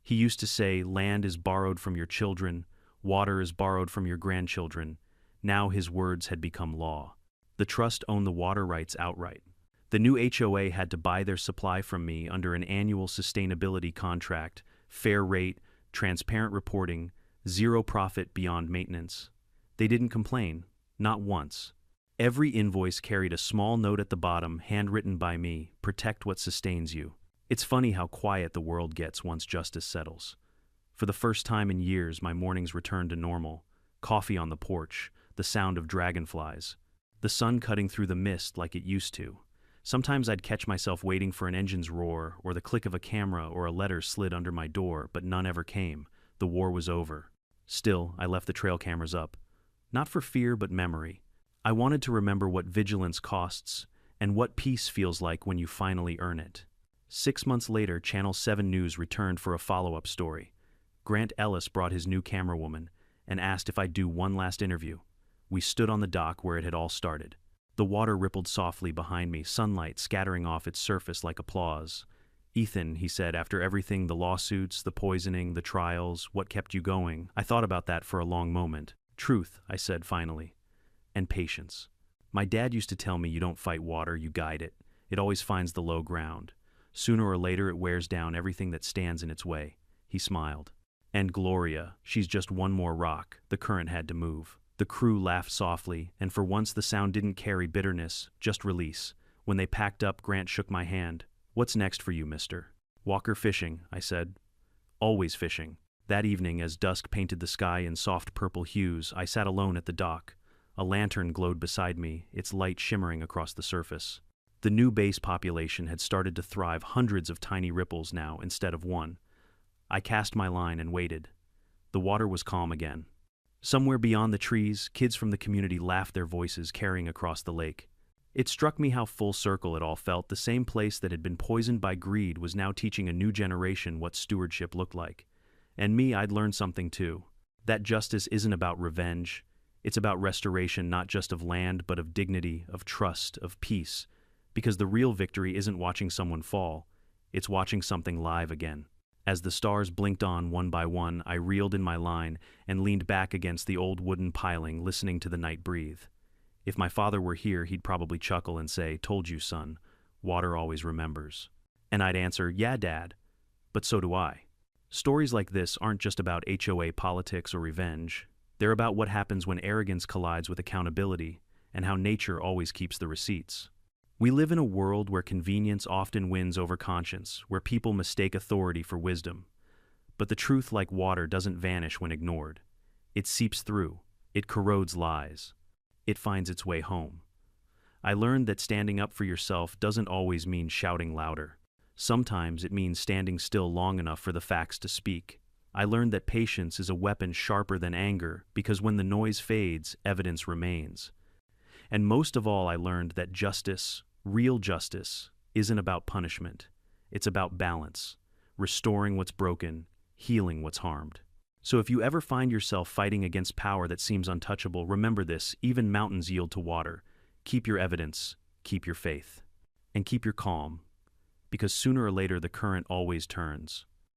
He used to say, "Land is borrowed from your children, water is borrowed from your grandchildren." Now his words had become law. The trust owned the water rights outright. The new HOA had to buy their supply from me under an annual sustainability contract, fair rate, transparent reporting, zero profit beyond maintenance. They didn't complain, not once. Every invoice carried a small note at the bottom, handwritten by me: protect what sustains you. It's funny how quiet the world gets once justice settles. For the first time in years, my mornings returned to normal. Coffee on the porch, the sound of dragonflies, the sun cutting through the mist like it used to. Sometimes I'd catch myself waiting for an engine's roar, or the click of a camera, or a letter slid under my door, but none ever came. The war was over. Still, I left the trail cameras up. Not for fear, but memory. I wanted to remember what vigilance costs, and what peace feels like when you finally earn it. 6 months later, Channel 7 News returned for a follow-up story. Grant Ellis brought his new camerawoman and asked if I'd do one last interview. We stood on the dock where it had all started. The water rippled softly behind me, sunlight scattering off its surface like applause. "Ethan," he said, "after everything, the lawsuits, the poisoning, the trials, what kept you going?" I thought about that for a long moment. "Truth," I said finally. "And patience. My dad used to tell me, you don't fight water, you guide it. It always finds the low ground. Sooner or later it wears down everything that stands in its way." He smiled. "And Gloria, she's just one more rock. The current had to move." The crew laughed softly, and for once the sound didn't carry bitterness, just release. When they packed up, Grant shook my hand. "What's next for you, mister?" "Walker fishing," I said. "Always fishing." That evening, as dusk painted the sky in soft purple hues, I sat alone at the dock. A lantern glowed beside me, its light shimmering across the surface. The new base population had started to thrive, hundreds of tiny ripples now instead of one. I cast my line and waited. The water was calm again. Somewhere beyond the trees, kids from the community laughed, their voices carrying across the lake. It struck me how full circle it all felt. The same place that had been poisoned by greed was now teaching a new generation what stewardship looked like. And me, I'd learned something too. That justice isn't about revenge. It's about restoration, not just of land, but of dignity, of trust, of peace. Because the real victory isn't watching someone fall, it's watching something live again. As the stars blinked on one by one, I reeled in my line and leaned back against the old wooden piling, listening to the night breathe. If my father were here, he'd probably chuckle and say, "Told you, son, water always remembers." And I'd answer, "Yeah, Dad, but so do I." Stories like this aren't just about HOA politics or revenge. They're about what happens when arrogance collides with accountability, and how nature always keeps the receipts. We live in a world where convenience often wins over conscience, where people mistake authority for wisdom. But the truth, like water, doesn't vanish when ignored. It seeps through. It corrodes lies. It finds its way home. I learned that standing up for yourself doesn't always mean shouting louder. Sometimes it means standing still long enough for the facts to speak. I learned that patience is a weapon sharper than anger, because when the noise fades, evidence remains. And most of all, I learned that justice, real justice, isn't about punishment. It's about balance, restoring what's broken, healing what's harmed. So if you ever find yourself fighting against power that seems untouchable, remember this: even mountains yield to water. Keep your evidence, keep your faith, and keep your calm, because sooner or later the current always turns.